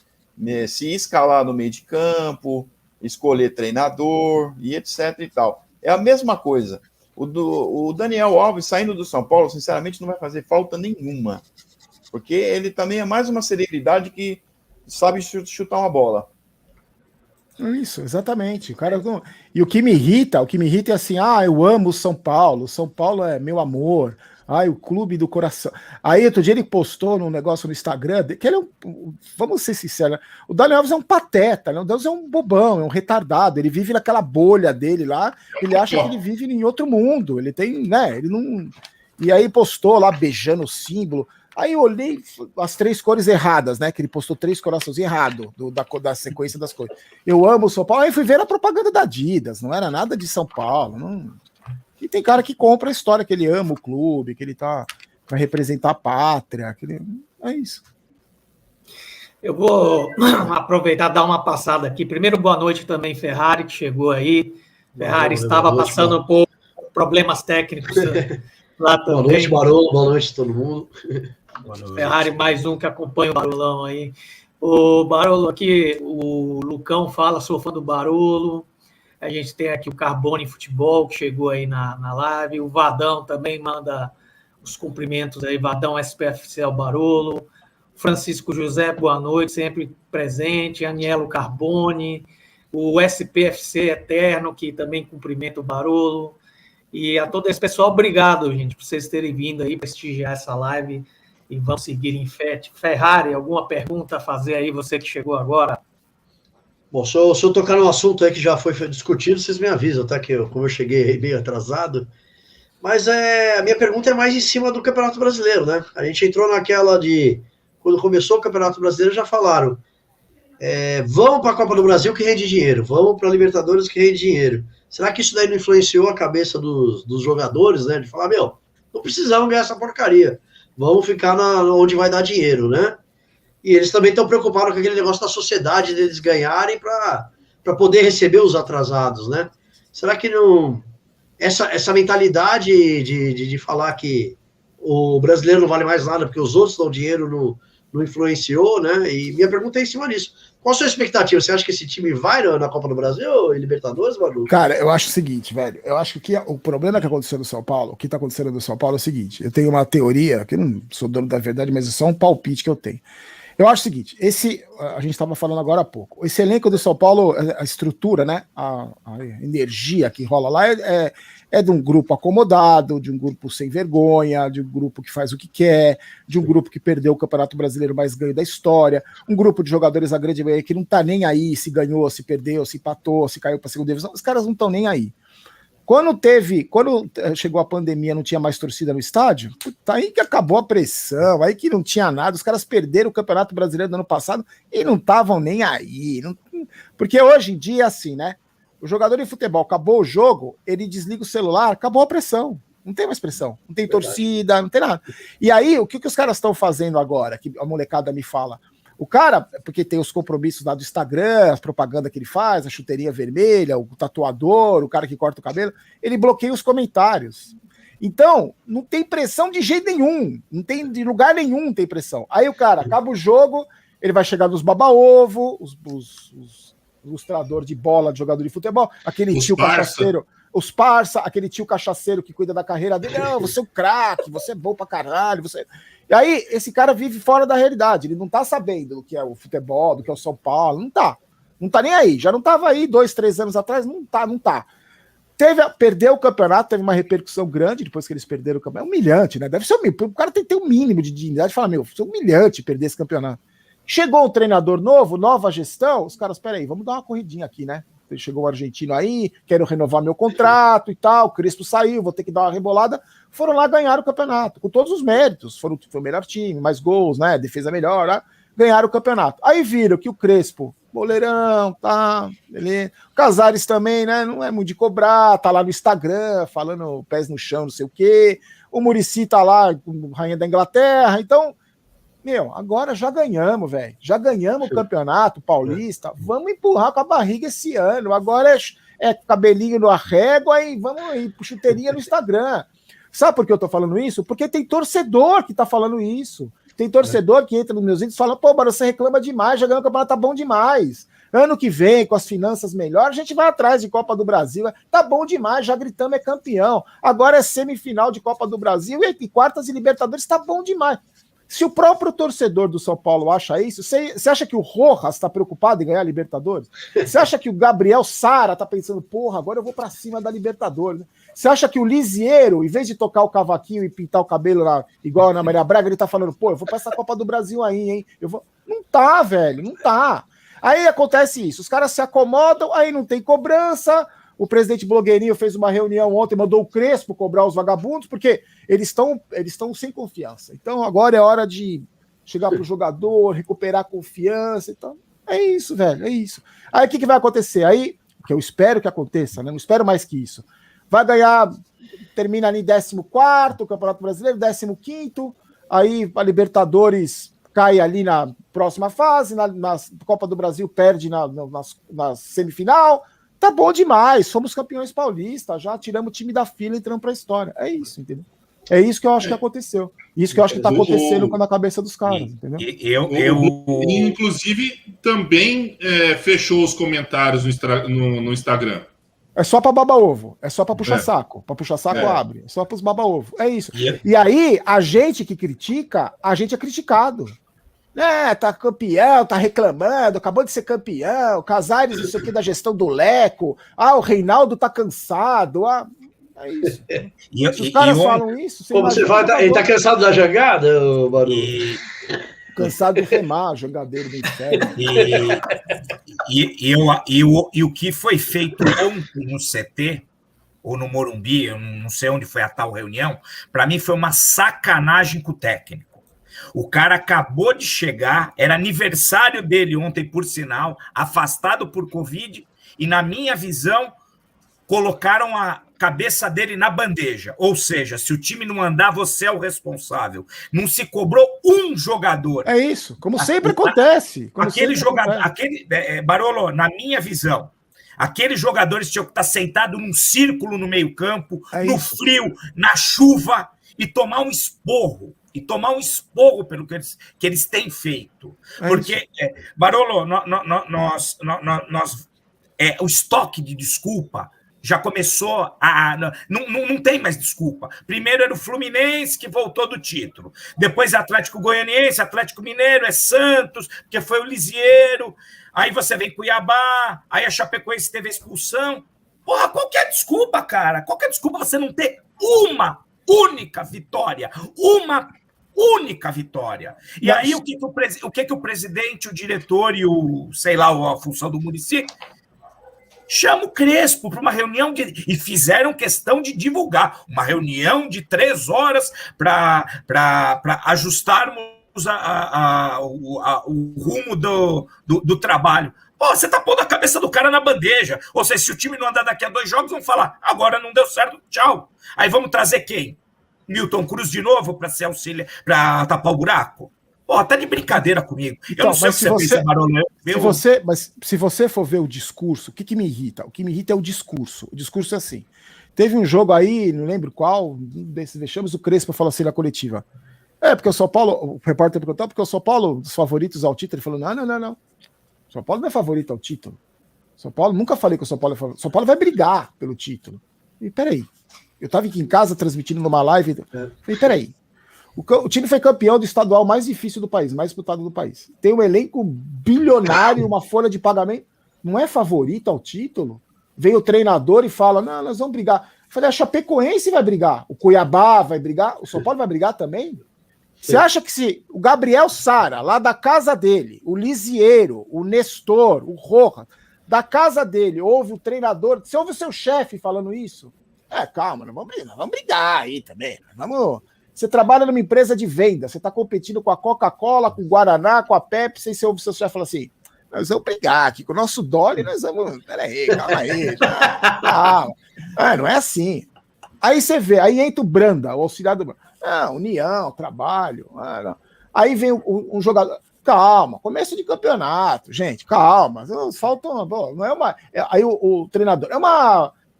[SPEAKER 1] se escalar no meio de campo, escolher treinador e etc e tal. É a mesma coisa. O Daniel Alves saindo do São Paulo, sinceramente, não vai fazer falta nenhuma. Porque ele também é mais uma celebridade que sabe chutar uma bola.
[SPEAKER 5] Isso, exatamente. E o que me irrita é assim, eu amo o São Paulo é meu amor, o clube do coração. Aí outro dia ele postou num negócio no Instagram, que ele vamos ser sinceros, o Daniel Alves é um pateta, né? O Deus é um bobão, é um retardado, ele vive naquela bolha dele lá, ele acha que ele vive em outro mundo, ele tem, né, ele não... E aí postou lá beijando o símbolo. Aí eu olhei as 3 cores erradas, né? Que ele postou 3 coraçãozinhos errados da sequência das cores. Eu amo o São Paulo. Aí fui ver a propaganda da Adidas, não era nada de São Paulo. Não... E tem cara que compra a história, que ele ama o clube, que ele tá para representar a pátria. É isso.
[SPEAKER 2] Eu vou aproveitar e dar uma passada aqui. Primeiro, boa noite também, Ferrari, que chegou aí. Ferrari estava passando um pouco problemas técnicos lá também.
[SPEAKER 6] Boa noite, Barolo. Boa noite, todo mundo.
[SPEAKER 2] Ferrari, mais um que acompanha o Barolão aí. O Barolo aqui, o Lucão fala, sou fã do Barolo. A gente tem aqui o Carbone Futebol, que chegou aí na live. O Vadão também manda os cumprimentos aí. Vadão SPFC ao Barolo. Francisco José, boa noite, sempre presente. Anielo Carbone. O SPFC Eterno, que também cumprimenta o Barolo. E a todo esse pessoal, obrigado, gente, por vocês terem vindo aí prestigiar essa live. E vamos seguir em frente. Ferrari, alguma pergunta a fazer aí, você que chegou agora?
[SPEAKER 6] Bom, se eu tocar num assunto aí que já foi discutido, vocês me avisam, tá? Como eu cheguei meio atrasado. Mas a minha pergunta é mais em cima do Campeonato Brasileiro, né? A gente entrou naquela de... Quando começou o Campeonato Brasileiro, já falaram. Vamos para a Copa do Brasil que rende dinheiro. Vamos para a Libertadores que rende dinheiro. Será que isso daí não influenciou a cabeça dos jogadores, né? De falar, não precisamos ganhar essa porcaria. Vamos ficar onde vai dar dinheiro, né? E eles também estão preocupados com aquele negócio da sociedade deles ganharem para poder receber os atrasados, né? Será que não... Essa mentalidade de falar que o brasileiro não vale mais nada porque os outros dão dinheiro não influenciou, né? E minha pergunta é em cima disso. Qual a sua expectativa? Você acha que esse time vai na Copa do Brasil e Libertadores, Manu?
[SPEAKER 5] Cara, eu acho o seguinte, velho. Eu acho que o problema que aconteceu no São Paulo, o que tá acontecendo no São Paulo é o seguinte. Eu tenho uma teoria, que eu não sou dono da verdade, mas é só um palpite que eu tenho. Eu acho o seguinte, a gente estava falando agora há pouco, esse elenco do São Paulo, a estrutura, né, a energia que rola lá é de um grupo acomodado, de um grupo sem vergonha, de um grupo que faz o que quer, de um grupo que perdeu o Campeonato Brasileiro mais ganho da história, um grupo de jogadores, a grande maioria, que não tá nem aí se ganhou, se perdeu, se empatou, se caiu para a segunda divisão, os caras não estão nem aí. Quando chegou a pandemia, não tinha mais torcida no estádio, puta, aí que acabou a pressão, aí que não tinha nada, os caras perderam o Campeonato Brasileiro do ano passado e não estavam nem aí. Porque hoje em dia é assim, né? O jogador de futebol, acabou o jogo, ele desliga o celular, acabou a pressão. Não tem mais pressão, não tem torcida, não tem nada. E aí, o que os caras estão fazendo agora, que a molecada me fala? O cara, porque tem os compromissos lá do Instagram, a propaganda que ele faz, a chuteirinha vermelha, o tatuador, o cara que corta o cabelo, ele bloqueia os comentários. Então, não tem pressão de jeito nenhum, não tem de lugar nenhum tem pressão. Aí o cara acaba o jogo, ele vai chegar nos baba-ovo, os ilustrador de bola de jogador de futebol, aquele tio cachaceiro, os parça, aquele tio cachaceiro que cuida da carreira dele, não, você é um craque, você é bom pra caralho, você... E aí, esse cara vive fora da realidade, ele não tá sabendo do que é o futebol, do que é o São Paulo, não tá nem aí, já não tava aí 2, 3 anos atrás, não tá. Perdeu o campeonato, teve uma repercussão grande depois que eles perderam o campeonato, é humilhante, né, deve ser humilhante, o cara tem que ter um mínimo de dignidade e falar, é humilhante perder esse campeonato. Chegou um treinador novo, nova gestão, os caras, peraí, vamos dar uma corridinha aqui, né? Chegou um argentino aí, quero renovar meu contrato e tal, o Crespo saiu, vou ter que dar uma rebolada. Foram lá ganhar o campeonato, com todos os méritos. Foi o melhor time, mais gols, né? Defesa melhor, né? Ganharam o campeonato. Aí viram que o Crespo, boleirão, tá, beleza. O Casares também, né? Não é muito de cobrar, tá lá no Instagram, falando pés no chão, não sei o quê. O Muricy tá lá, rainha da Inglaterra, então... agora já ganhamos, velho. Já ganhamos o Campeonato Paulista. Vamos empurrar com a barriga esse ano. Agora é cabelinho no régua e vamos ir pro chuteirinha no Instagram. Sabe por que eu tô falando isso? Porque tem torcedor que tá falando isso. Tem torcedor que entra nos meus vídeos e fala, pô, mas você reclama demais, já ganhou o campeonato, tá bom demais. Ano que vem, com as finanças melhores, a gente vai atrás de Copa do Brasil. Tá bom demais, já gritamos, é campeão. Agora é semifinal de Copa do Brasil e quartas de Libertadores, tá bom demais. Se o próprio torcedor do São Paulo acha isso, você acha que o Rojas está preocupado em ganhar a Libertadores? Você acha que o Gabriel Sara está pensando, porra, agora eu vou para cima da Libertadores? Você acha que o Lisieiro, em vez de tocar o cavaquinho e pintar o cabelo lá, igual a Ana Maria Braga, ele está falando, pô, eu vou para essa Copa do Brasil aí, hein? Não tá, velho, não tá. Aí acontece isso, os caras se acomodam, aí não tem cobrança. O presidente Blogueirinho fez uma reunião ontem, mandou o Crespo cobrar os vagabundos, porque eles estão sem confiança. Então agora é hora de chegar pro jogador, recuperar a confiança. Então é isso, velho, é isso. Aí o que vai acontecer? Aí, que eu espero que aconteça, né? Não espero mais que isso. Vai ganhar, termina ali 14º, o Campeonato Brasileiro, 15º, aí a Libertadores cai ali na próxima fase, na Copa do Brasil perde na semifinal. Tá bom demais, somos campeões paulistas, já tiramos o time da fila e entramos pra história. É isso, entendeu? É isso que eu acho que aconteceu. Isso que eu acho que está acontecendo na cabeça dos caras, entendeu?
[SPEAKER 3] O inclusive, também fechou os comentários no Instagram.
[SPEAKER 5] É só para baba ovo, é só para puxar saco. Para puxar saco abre, é só para os baba ovo. É isso. E aí, a gente que critica, a gente é criticado. Tá campeão, tá reclamando, acabou de ser campeão, Casares, isso aqui da gestão do Leco, o Reinaldo tá cansado, é isso. Se os caras falam isso,
[SPEAKER 6] ele tá cansado da jangada, Barulho?
[SPEAKER 5] Cansado de remar, jogadeiro do inferno.
[SPEAKER 4] E o que foi feito ontem no CT, ou no Morumbi, eu não sei onde foi a tal reunião, para mim foi uma sacanagem com o técnico. O cara acabou de chegar, era aniversário dele ontem, por sinal, afastado por Covid, e na minha visão, colocaram a cabeça dele na bandeja. Ou seja, se o time não andar, você é o responsável. Não se cobrou um jogador.
[SPEAKER 5] É isso, como sempre acontece.
[SPEAKER 4] Aquele jogador, Barolo, na minha visão, aqueles jogadores tinham que estar sentados num círculo no meio-campo, no frio, na chuva, e tomar um esporro. Pelo que eles têm feito. Porque, Barolo, o estoque de desculpa já começou não tem mais desculpa. Primeiro era o Fluminense, que voltou do título. Depois Atlético Goianiense, Atlético Mineiro, Santos, porque foi o Lisieiro. Aí você vem Cuiabá, aí a Chapecoense teve a expulsão. Porra, qualquer desculpa, cara. Qualquer desculpa você não ter uma única vitória. E aí, o que o presidente, o diretor e a função do município chama o Crespo para uma reunião e fizeram questão de divulgar uma reunião de 3 horas para ajustarmos o rumo do trabalho. Pô, você tá pondo a cabeça do cara na bandeja. Ou seja, se o time não andar daqui a 2 jogos, vão falar, agora não deu certo, tchau. Aí vamos trazer quem? Milton Cruz de novo para ser auxílio, para tapar o buraco? Pô, tá de brincadeira comigo. Eu não sei o que você pensa, Barolo.
[SPEAKER 5] Mas se você for ver o discurso, o que me irrita? O que me irrita é o discurso. O discurso é assim. Teve um jogo aí, não lembro qual, deixamos o Crespo falar assim na coletiva. Porque o São Paulo, o repórter perguntou, porque o São Paulo, dos favoritos ao título, ele falou, não. O São Paulo não é favorito ao título. São Paulo, nunca falei que o São Paulo é favorito. São Paulo vai brigar pelo título. E peraí. Eu estava aqui em casa transmitindo numa live. Falei, peraí. O time foi campeão do estadual mais difícil do país, mais disputado do país. Tem um elenco bilionário, uma folha de pagamento. Não é favorito ao título? Vem o treinador e fala: não, nós vamos brigar. Eu falei, a Chapecoense vai brigar, o Cuiabá vai brigar, o São Paulo vai brigar também? Você acha que se o Gabriel Sara, lá da casa dele, o Lisieiro, o Nestor, o Rojas, da casa dele, ouve o treinador, você ouve o seu chefe falando isso? Calma, não vamos brigar aí também. Você trabalha numa empresa de venda, você está competindo com a Coca-Cola, com o Guaraná, com a Pepsi, e você ouve o seu chefe falar assim: nós vamos brigar aqui com o nosso Dolly, nós vamos. Peraí, calma aí. Calma. Não é assim. Aí você vê, aí entra o Branda, o auxiliar do Branda. União, trabalho. Não. Aí vem um jogador. Calma, começo de campeonato, gente, calma. Faltam. Não é uma. Aí o treinador.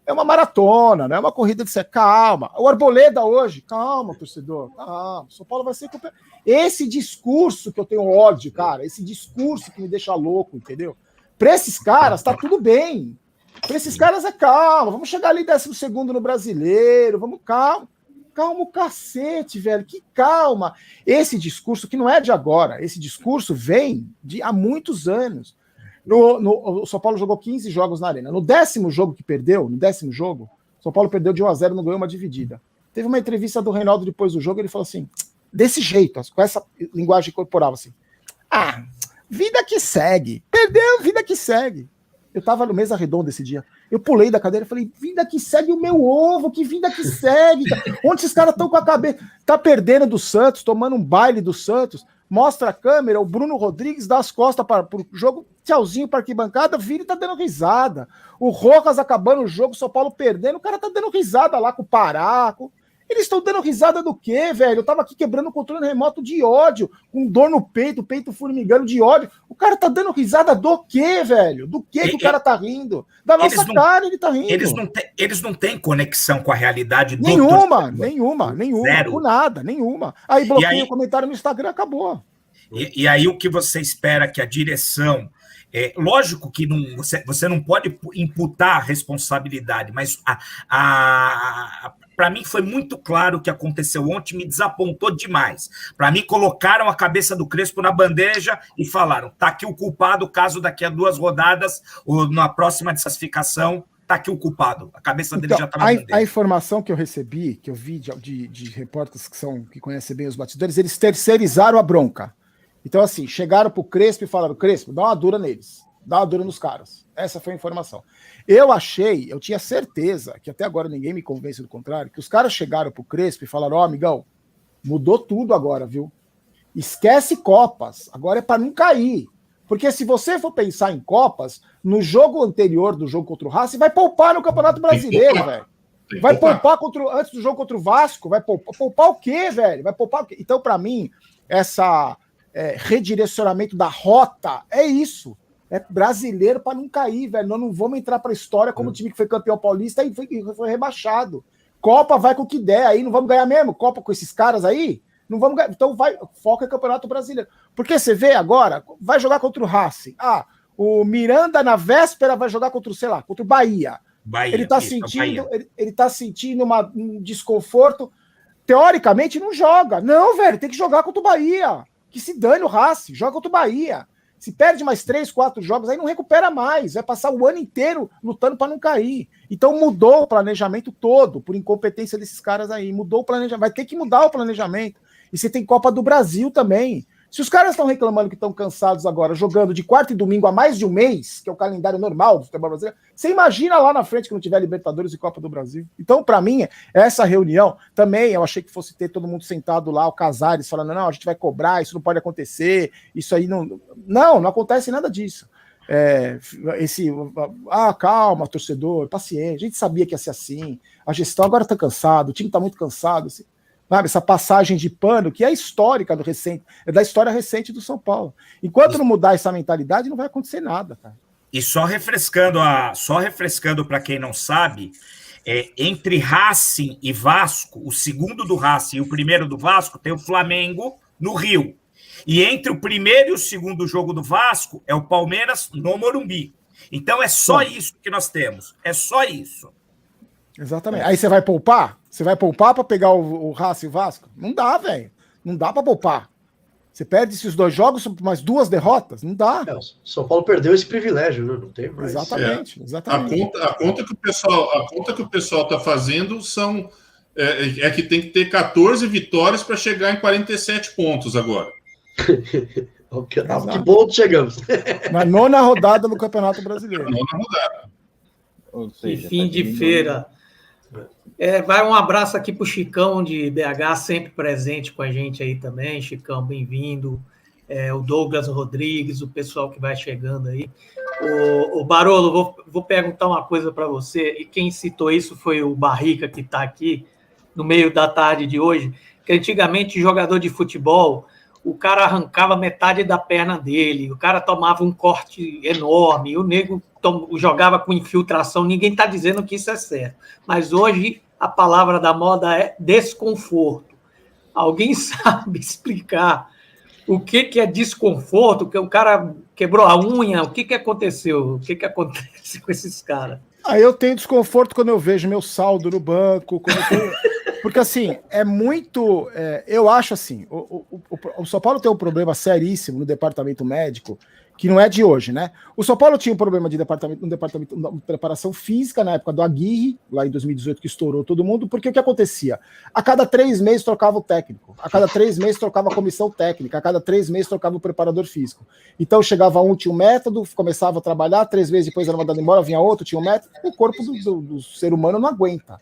[SPEAKER 5] É uma maratona, não é uma corrida de ser. Calma. O Arboleda hoje. Calma, torcedor. Calma. São Paulo vai ser campeão. Esse discurso que eu tenho ódio, cara. Esse discurso que me deixa louco, entendeu? Para esses caras, tá tudo bem. Para esses caras é calma. Vamos chegar ali 12º no Brasileiro. Vamos calma. Calma o cacete, velho. Que calma. Esse discurso, que não é de agora. Esse discurso vem de há muitos anos. O São Paulo jogou 15 jogos na Arena. No 10º jogo que perdeu, São Paulo perdeu de 1-0, não ganhou uma dividida. Teve uma entrevista do Reinaldo depois do jogo, ele falou assim, desse jeito, com essa linguagem corporal, assim, vida que segue. Perdeu, vida que segue. Eu tava no Mesa Redonda esse dia. Eu pulei da cadeira e falei, vida que segue o meu ovo, que vida que segue. Onde esses caras estão com a cabeça? Tá perdendo do Santos, tomando um baile do Santos. Mostra a câmera, o Bruno Rodrigues dá as costas para o jogo, tchauzinho para arquibancada, vira e tá dando risada. O Rojas acabando o jogo, o São Paulo perdendo, o cara tá dando risada lá com o Pará. Eles estão dando risada do quê, velho? Eu tava aqui quebrando o controle remoto de ódio, com dor no peito, peito formigando de ódio. O cara tá dando risada do quê, velho? Do quê que o cara tá rindo? Da nossa cara ele tá rindo.
[SPEAKER 4] Eles não têm conexão com a realidade do
[SPEAKER 5] nenhuma,
[SPEAKER 4] Zero.
[SPEAKER 5] por nada, nenhuma. Aí bloqueia o comentário no Instagram, acabou.
[SPEAKER 4] E aí o que você espera que a direção... lógico que você não pode imputar a responsabilidade, mas para mim foi muito claro o que aconteceu ontem, me desapontou demais. Para mim, colocaram a cabeça do Crespo na bandeja e falaram, tá aqui o culpado, caso daqui a 2 rodadas, ou na próxima desclassificação, tá aqui o culpado. A cabeça dele já tá na bandeja.
[SPEAKER 5] A informação que eu recebi, que eu vi de repórteres que conhecem bem os bastidores, eles terceirizaram a bronca. Então, assim, chegaram pro Crespo e falaram, Crespo, dá uma dura neles, dá uma dura nos caras. Essa foi a informação. Eu tinha certeza, que até agora ninguém me convence do contrário, que os caras chegaram pro Crespo e falaram, amigão, mudou tudo agora, viu? Esquece Copas, agora é para não cair. Porque se você for pensar em Copas, no jogo anterior do jogo contra o Racing, vai poupar no Campeonato Brasileiro, velho. Vai poupar antes do jogo contra o Vasco, vai poupar o quê, velho? Vai poupar o quê? Então, para mim, essa... redirecionamento da rota, é isso. É brasileiro para não cair, velho. Nós não vamos entrar para a história como o time que foi campeão paulista e foi rebaixado. Copa vai com o que der, aí não vamos ganhar mesmo. Copa com esses caras aí, não vamos ganhar. Então foca no Campeonato Brasileiro. Porque você vê agora, vai jogar contra o Racing. O Miranda na véspera vai jogar contra o Bahia. Ele tá sentindo um desconforto. Teoricamente não joga. Não, velho, tem que jogar contra o Bahia. Que se dane o Racing, joga contra o Bahia. Se perde mais 3, 4 jogos, aí não recupera mais. Vai passar o ano inteiro lutando para não cair. Então mudou o planejamento todo, por incompetência desses caras aí. Mudou o planejamento. Vai ter que mudar o planejamento. E você tem Copa do Brasil também. Se os caras estão reclamando que estão cansados agora, jogando de quarta e domingo há mais de um mês, que é o calendário normal do futebol brasileiro, você imagina lá na frente que não tiver Libertadores e Copa do Brasil. Então, para mim, essa reunião também, eu achei que fosse ter todo mundo sentado lá, o Casares falando, não, a gente vai cobrar, isso não pode acontecer, isso aí não... Não acontece nada disso. Calma, torcedor, paciente, a gente sabia que ia ser assim, a gestão agora está cansada, o time está muito cansado, assim. Sabe, essa passagem de pano, que é histórica da história recente do São Paulo. Enquanto não mudar essa mentalidade, não vai acontecer nada, cara.
[SPEAKER 4] E só refrescando para quem não sabe, entre Racing e Vasco, o segundo do Racing e o primeiro do Vasco, tem o Flamengo no Rio. E entre o primeiro e o segundo jogo do Vasco é o Palmeiras no Morumbi. Então é só isso que nós temos. É só isso.
[SPEAKER 5] Exatamente. Aí você vai poupar? Você vai poupar para pegar o Racing e o Vasco? Não dá, velho. Não dá para poupar. Você perde esses 2 jogos, mais 2 derrotas? Não dá.
[SPEAKER 6] São Paulo perdeu esse privilégio, né? Não tem mais.
[SPEAKER 5] Exatamente.
[SPEAKER 3] A conta que o pessoal está fazendo são que tem que ter 14 vitórias para chegar em 47 pontos agora.
[SPEAKER 6] Que ponto chegamos?
[SPEAKER 5] Na 9ª rodada do Campeonato Brasileiro.
[SPEAKER 3] 9ª rodada.
[SPEAKER 2] Ou seja, fim de feira. Vai um abraço aqui para o Chicão de BH, sempre presente com a gente aí também. Chicão, bem-vindo. O Douglas Rodrigues, o pessoal que vai chegando aí. O Barolo, vou perguntar uma coisa para você, e quem citou isso foi o Barrica, que está aqui no meio da tarde de hoje, que antigamente jogador de futebol, o cara arrancava metade da perna dele, o cara tomava um corte enorme, o nego jogava com infiltração, ninguém está dizendo que isso é certo. Mas hoje a palavra da moda é desconforto. Alguém sabe explicar o que é desconforto? Que o cara quebrou a unha? O que aconteceu? O que acontece com esses caras?
[SPEAKER 5] Eu tenho desconforto quando eu vejo meu saldo no banco, porque assim, é muito... eu acho assim, o São Paulo tem um problema seríssimo no departamento médico, que não é de hoje, né? O São Paulo tinha um problema de departamento de preparação física na época do Aguirre, lá em 2018, que estourou todo mundo, porque o que acontecia? A cada 3 meses trocava o técnico, a cada 3 meses trocava a comissão técnica, a cada 3 meses trocava o preparador físico. Então chegava um, tinha um método, começava a trabalhar, 3 meses depois era mandado embora, vinha outro, tinha um método, o corpo do ser humano não aguenta.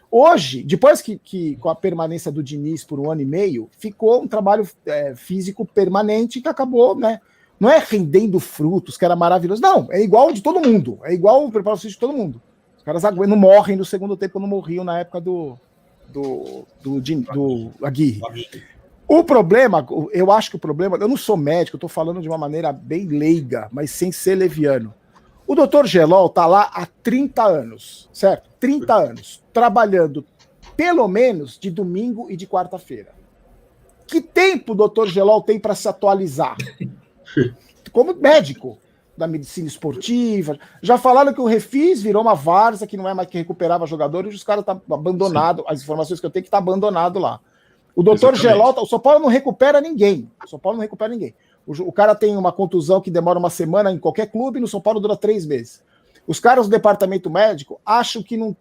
[SPEAKER 5] Hoje, depois que com a permanência do Diniz por 1 ano e meio, ficou um trabalho físico permanente que acabou, né? Não é rendendo frutos, que era maravilhoso. Não, é igual de todo mundo. É igual o preparo físico de todo mundo. Os caras não morrem no segundo tempo, não morriam na época do do Aguirre. O problema, eu acho que o problema, eu não sou médico, eu estou falando de uma maneira bem leiga, mas sem ser leviano. O doutor Gelol está lá há 30 anos, certo? 30 anos, trabalhando pelo menos de domingo e de quarta-feira. Que tempo o doutor Gelol tem para se atualizar? Como médico da medicina esportiva. Já falaram que o Refis virou uma várzea, que não é mais que recuperava jogadores, e os caras estão abandonados. As informações que eu tenho que está abandonado lá. O doutor Gelol, o São Paulo não recupera ninguém. O São Paulo não recupera ninguém. O cara tem uma contusão que demora uma semana em qualquer clube, no São Paulo dura 3 meses. Os caras do departamento médico acham que não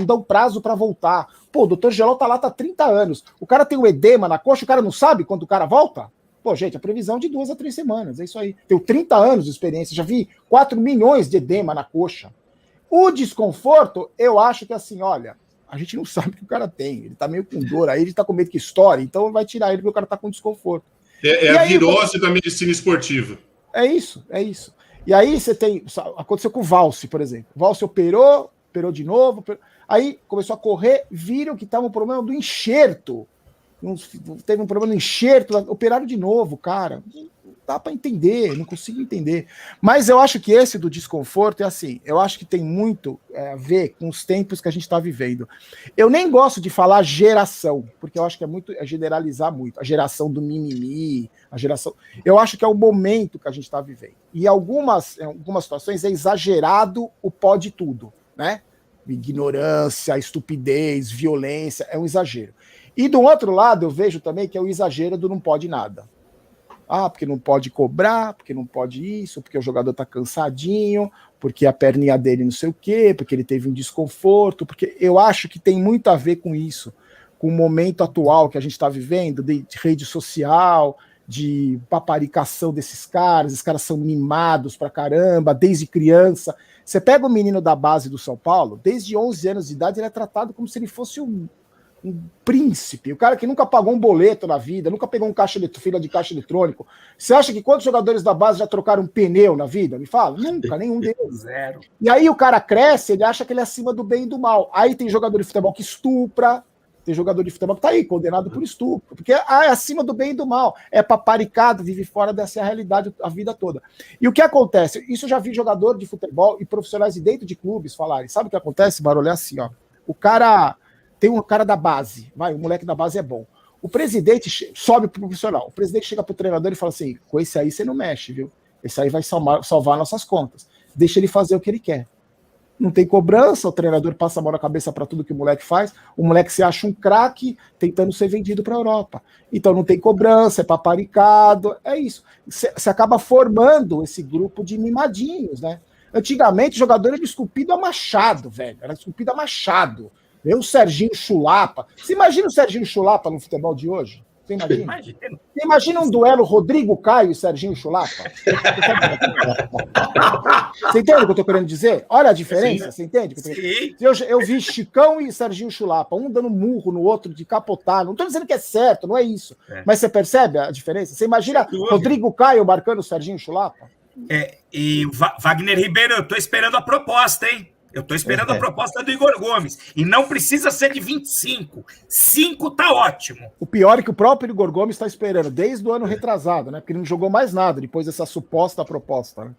[SPEAKER 5] dão prazo para voltar. Pô, o doutor Gelol tá lá há 30 anos. O cara tem um edema na coxa, o cara não sabe quando o cara volta? Pô, gente, a previsão de 2 a 3 semanas, é isso aí. Tenho 30 anos de experiência, já vi 4 milhões de edema na coxa. O desconforto, eu acho que assim, olha, a gente não sabe o que o cara tem. Ele tá meio com dor aí, ele tá com medo que estoure, então vai tirar ele porque o cara tá com desconforto.
[SPEAKER 3] A virose da medicina esportiva.
[SPEAKER 5] É isso, é isso. E aí você tem... Aconteceu com o Valse, por exemplo. O Valse operou de novo, aí começou a correr, viram que estava um problema do enxerto. Teve um problema no enxerto, operaram de novo, cara. Não dá para entender, não consigo entender. Mas eu acho que esse do desconforto é assim, eu acho que tem muito a ver com os tempos que a gente está vivendo. Eu nem gosto de falar geração, porque eu acho que é generalizar muito. A geração do mimimi, a geração... Eu acho que é o momento que a gente está vivendo. E em algumas situações é exagerado o pode tudo, né? Ignorância, estupidez, violência, é um exagero. E do outro lado, eu vejo também que é o exagero do não pode nada. Ah, porque não pode cobrar, porque não pode isso, porque o jogador tá cansadinho, porque a perninha dele não sei o quê, porque ele teve um desconforto, porque eu acho que tem muito a ver com isso, com o momento atual que a gente está vivendo, de rede social, de paparicação desses caras, esses caras são mimados pra caramba, desde criança. Você pega o menino da base do São Paulo, desde 11 anos de idade, ele é tratado como se ele fosse um príncipe, o cara que nunca pagou um boleto na vida, nunca pegou fila de caixa eletrônico. Você acha que quantos jogadores da base já trocaram um pneu na vida? Me fala? Nunca, nenhum deles.
[SPEAKER 4] Zero.
[SPEAKER 5] E aí o cara cresce, ele acha que ele é acima do bem e do mal. Aí tem jogador de futebol que estupra, tem jogador de futebol que tá aí, condenado por estupro, porque é acima do bem e do mal, é paparicado, vive fora dessa realidade a vida toda. E o que acontece? Isso eu já vi jogador de futebol e profissionais de dentro de clubes falarem. Sabe o que acontece, Barulho? É assim, ó. O cara... Tem um cara da base, o moleque da base é bom. O presidente sobe pro profissional. O presidente chega pro treinador e fala assim: com esse aí você não mexe, viu? Esse aí vai salvar nossas contas. Deixa ele fazer o que ele quer. Não tem cobrança, o treinador passa a mão na cabeça para tudo que o moleque faz. O moleque se acha um craque tentando ser vendido para a Europa. Então não tem cobrança, é paparicado, é isso. Você acaba formando esse grupo de mimadinhos, né? Antigamente o jogador era esculpido a machado, velho. Era esculpido a machado. O Serginho Chulapa. Você imagina o Serginho Chulapa no futebol de hoje? Você imagina? Você imagina um duelo Rodrigo Caio e Serginho Chulapa? Você entende o que eu estou querendo dizer? Olha a diferença, você entende? Eu vi Chicão e Serginho Chulapa, um dando murro no outro de capotar. Não estou dizendo que é certo, não é isso. Mas você percebe a diferença? Você imagina Rodrigo Caio marcando o Serginho Chulapa?
[SPEAKER 4] E Wagner Ribeiro, eu estou esperando a proposta, hein? Eu estou esperando a proposta do Igor Gomes. E não precisa ser de 25. 5 tá ótimo.
[SPEAKER 5] O pior é que o próprio Igor Gomes está esperando, desde o ano retrasado, né? Porque ele não jogou mais nada depois dessa suposta proposta, né?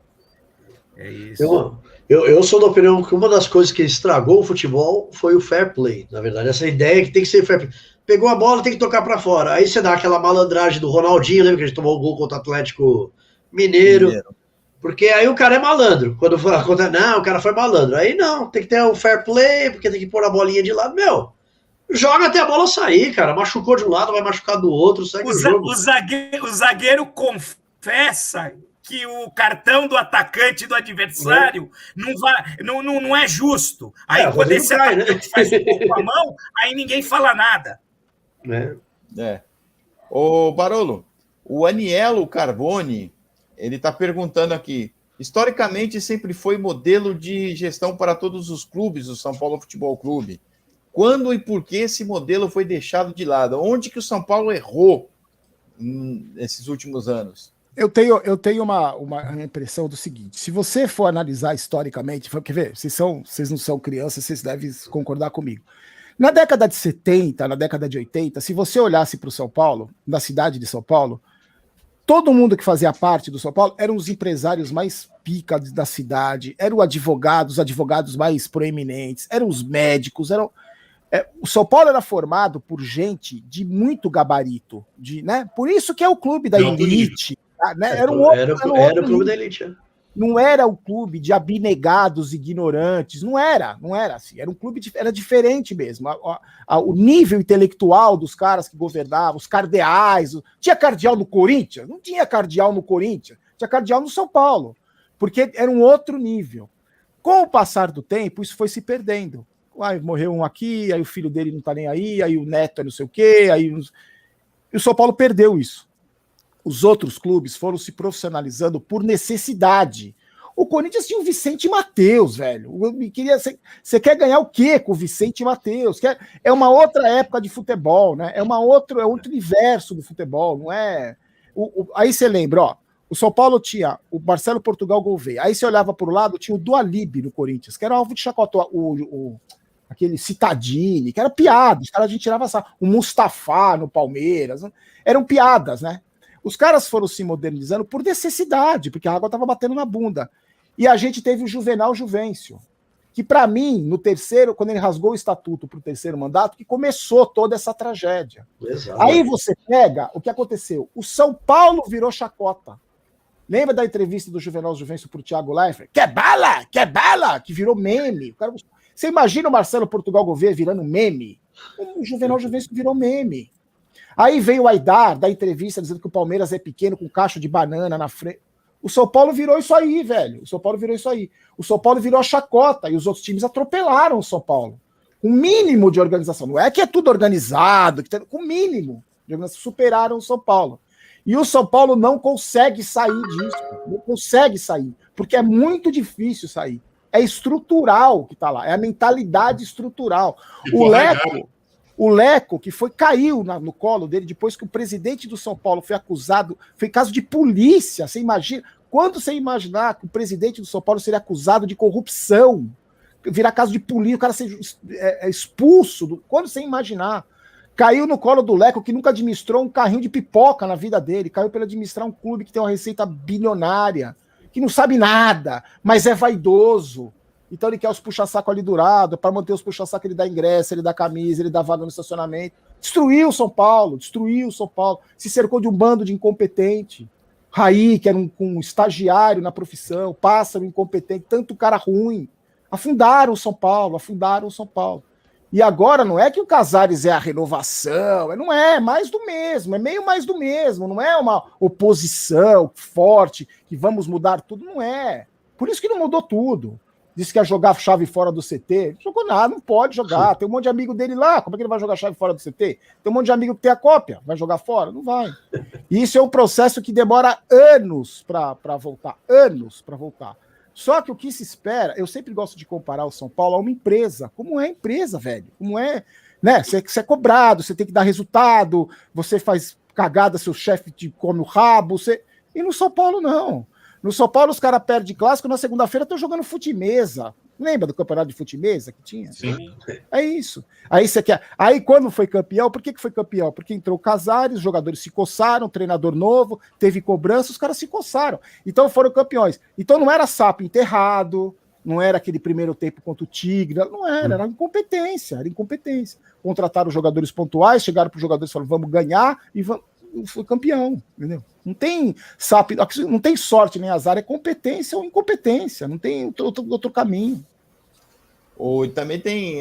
[SPEAKER 4] É isso.
[SPEAKER 6] Eu sou da opinião que uma das coisas que estragou o futebol foi o fair play. Na verdade, essa ideia que tem que ser fair play. Pegou a bola, tem que tocar para fora. Aí você dá aquela malandragem do Ronaldinho, lembra que a gente tomou o gol contra o Atlético Mineiro. Porque aí o cara é malandro. Quando não, o cara foi malandro. Aí não, tem que ter o fair play, porque tem que pôr a bolinha de lado. Meu, joga até a bola sair, cara. Machucou de um lado, vai machucar do outro, segue o jogo.
[SPEAKER 4] O zagueiro confessa que o cartão do atacante do adversário não é justo. Aí quando esse atacante faz um pouco com a mão, aí ninguém fala nada.
[SPEAKER 1] Ô, Barolo, o Anielo Carboni, ele está perguntando aqui, historicamente sempre foi modelo de gestão para todos os clubes do São Paulo Futebol Clube. Quando e por que esse modelo foi deixado de lado? Onde que o São Paulo errou nesses últimos anos?
[SPEAKER 5] Eu tenho uma impressão do seguinte, se você for analisar historicamente, quer ver, vocês não são crianças, vocês devem concordar comigo. Na década de 70, na década de 80, se você olhasse para o São Paulo, na cidade de São Paulo, todo mundo que fazia parte do São Paulo eram os empresários mais pica da cidade, eram os advogados mais proeminentes, eram os médicos, o São Paulo era formado por gente de muito gabarito, né? Por isso que é o clube da elite. Né?
[SPEAKER 6] Era o clube da elite.
[SPEAKER 5] Não era o clube de abnegados ignorantes, não era assim, era um clube, era diferente mesmo. O nível intelectual dos caras que governavam, os cardeais, tinha cardeal no Corinthians? Não tinha cardeal no Corinthians, tinha cardeal no São Paulo, porque era um outro nível. Com o passar do tempo, isso foi se perdendo. Morreu um aqui, aí o filho dele não tá nem aí o neto é não sei o quê, e o São Paulo perdeu isso. Os outros clubes foram se profissionalizando por necessidade. O Corinthians tinha o Vicente Mateus, velho. Você quer ganhar o quê com o Vicente Mateus? É uma outra época de futebol, né? É outro universo do futebol, não é? Aí você lembra, ó, o São Paulo tinha o Marcelo Portugal Gouveia. Aí você olhava para o lado, tinha o Dualib no Corinthians, que era alvo de chacotó. Aquele Cittadini, que era piada. Os caras a gente tirava o Mustafa no Palmeiras. Eram piadas, né? Os caras foram se modernizando por necessidade, porque a água estava batendo na bunda. E a gente teve o Juvenal Juvencio, que para mim, no terceiro, quando ele rasgou o estatuto para o terceiro mandato, que começou toda essa tragédia. Exato. Aí você pega o que aconteceu. O São Paulo virou chacota. Lembra da entrevista do Juvenal Juvencio para o Thiago Leifert? Quer bala? Quer bala? Que virou meme. Você imagina o Marcelo Portugal Gouveia virando meme? O Juvenal Juvencio virou meme. Aí veio o Aidar da entrevista dizendo que o Palmeiras é pequeno com caixa de banana na frente. O São Paulo virou isso aí, velho. O São Paulo virou isso aí. O São Paulo virou a chacota e os outros times atropelaram o São Paulo. Com o mínimo de organização. Não é que é tudo organizado, com o mínimo de organização. Superaram o São Paulo. E o São Paulo não consegue sair disso. Não consegue sair. Porque é muito difícil sair. É estrutural que tá lá. É a mentalidade estrutural. O Leco, que caiu no colo dele depois que o presidente do São Paulo foi acusado, foi caso de polícia. Você imagina? Quando você imaginar que o presidente do São Paulo seria acusado de corrupção, virar caso de polícia, o cara ser expulso, quando você imaginar? Caiu no colo do Leco, que nunca administrou um carrinho de pipoca na vida dele, caiu para administrar um clube que tem uma receita bilionária, que não sabe nada, mas é vaidoso. Então ele quer os puxa-saco ali durado, para manter os puxa-saco ele dá ingresso, ele dá camisa, ele dá vaga no estacionamento. Destruiu o São Paulo, se cercou de um bando de incompetente. Raí, que era um estagiário na profissão, pássaro incompetente, tanto cara ruim. Afundaram o São Paulo. E agora não é que o Casares é a renovação, não é mais do mesmo, é meio mais do mesmo, não é uma oposição forte, que vamos mudar tudo, não é. Por isso que não mudou tudo. Disse que ia jogar chave fora do CT. Não jogou nada, não pode jogar. Tem um monte de amigo dele lá. Como é que ele vai jogar chave fora do CT? Tem um monte de amigo que tem a cópia. Vai jogar fora? Não vai. E isso é um processo que demora anos para voltar. Anos para voltar. Só que o que se espera, eu sempre gosto de comparar o São Paulo a uma empresa. Como é empresa, velho? Como é, né? Você é cobrado, você tem que dar resultado, você faz cagada, seu chefe te come o rabo. E no São Paulo, não. No São Paulo, os caras perdem clássico, na segunda-feira estão jogando fute-mesa. Lembra do campeonato de fute-mesa que tinha?
[SPEAKER 3] Sim.
[SPEAKER 5] É isso. Aí você quer. Aí, quando foi campeão, por que foi campeão? Porque entrou o Casares, os jogadores se coçaram, treinador novo, teve cobrança, os caras se coçaram. Então foram campeões. Então não era sapo enterrado, não era aquele primeiro tempo contra o Tigre, não era incompetência, Contrataram os jogadores pontuais, chegaram para os jogadores e falaram: vamos ganhar e foi campeão, entendeu? Não tem sapo, não tem sorte nem azar, é competência ou incompetência, não tem outro caminho.
[SPEAKER 1] E também tem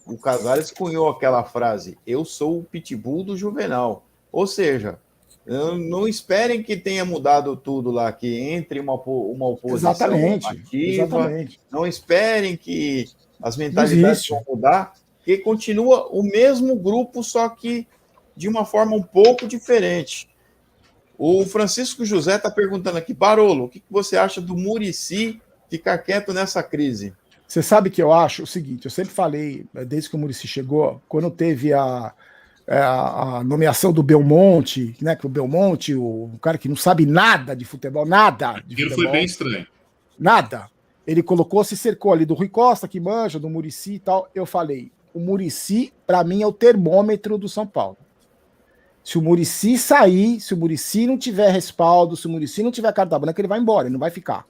[SPEAKER 1] o Casares cunhou aquela frase: eu sou o pitbull do Juvenal. Ou seja, não esperem que tenha mudado tudo lá, que entre uma oposição ativa. Não esperem que as mentalidades vão mudar, que continua o mesmo grupo, só que de uma forma um pouco diferente. O Francisco José está perguntando aqui: Barolo, o que você acha do Muricy ficar quieto nessa crise?
[SPEAKER 5] Você sabe que eu acho o seguinte, eu sempre falei, desde que o Muricy chegou, quando teve a nomeação do Belmonte, né, que o Belmonte, o cara que não sabe nada de futebol,
[SPEAKER 3] Aquilo foi bem estranho.
[SPEAKER 5] Nada. Ele se cercou ali do Rui Costa, que manja, do Muricy e tal. Eu falei, o Muricy, para mim, é o termômetro do São Paulo. Se o Muricy sair, se o Muricy não tiver respaldo, se o Muricy não tiver carta branca, ele vai embora, ele não vai ficar.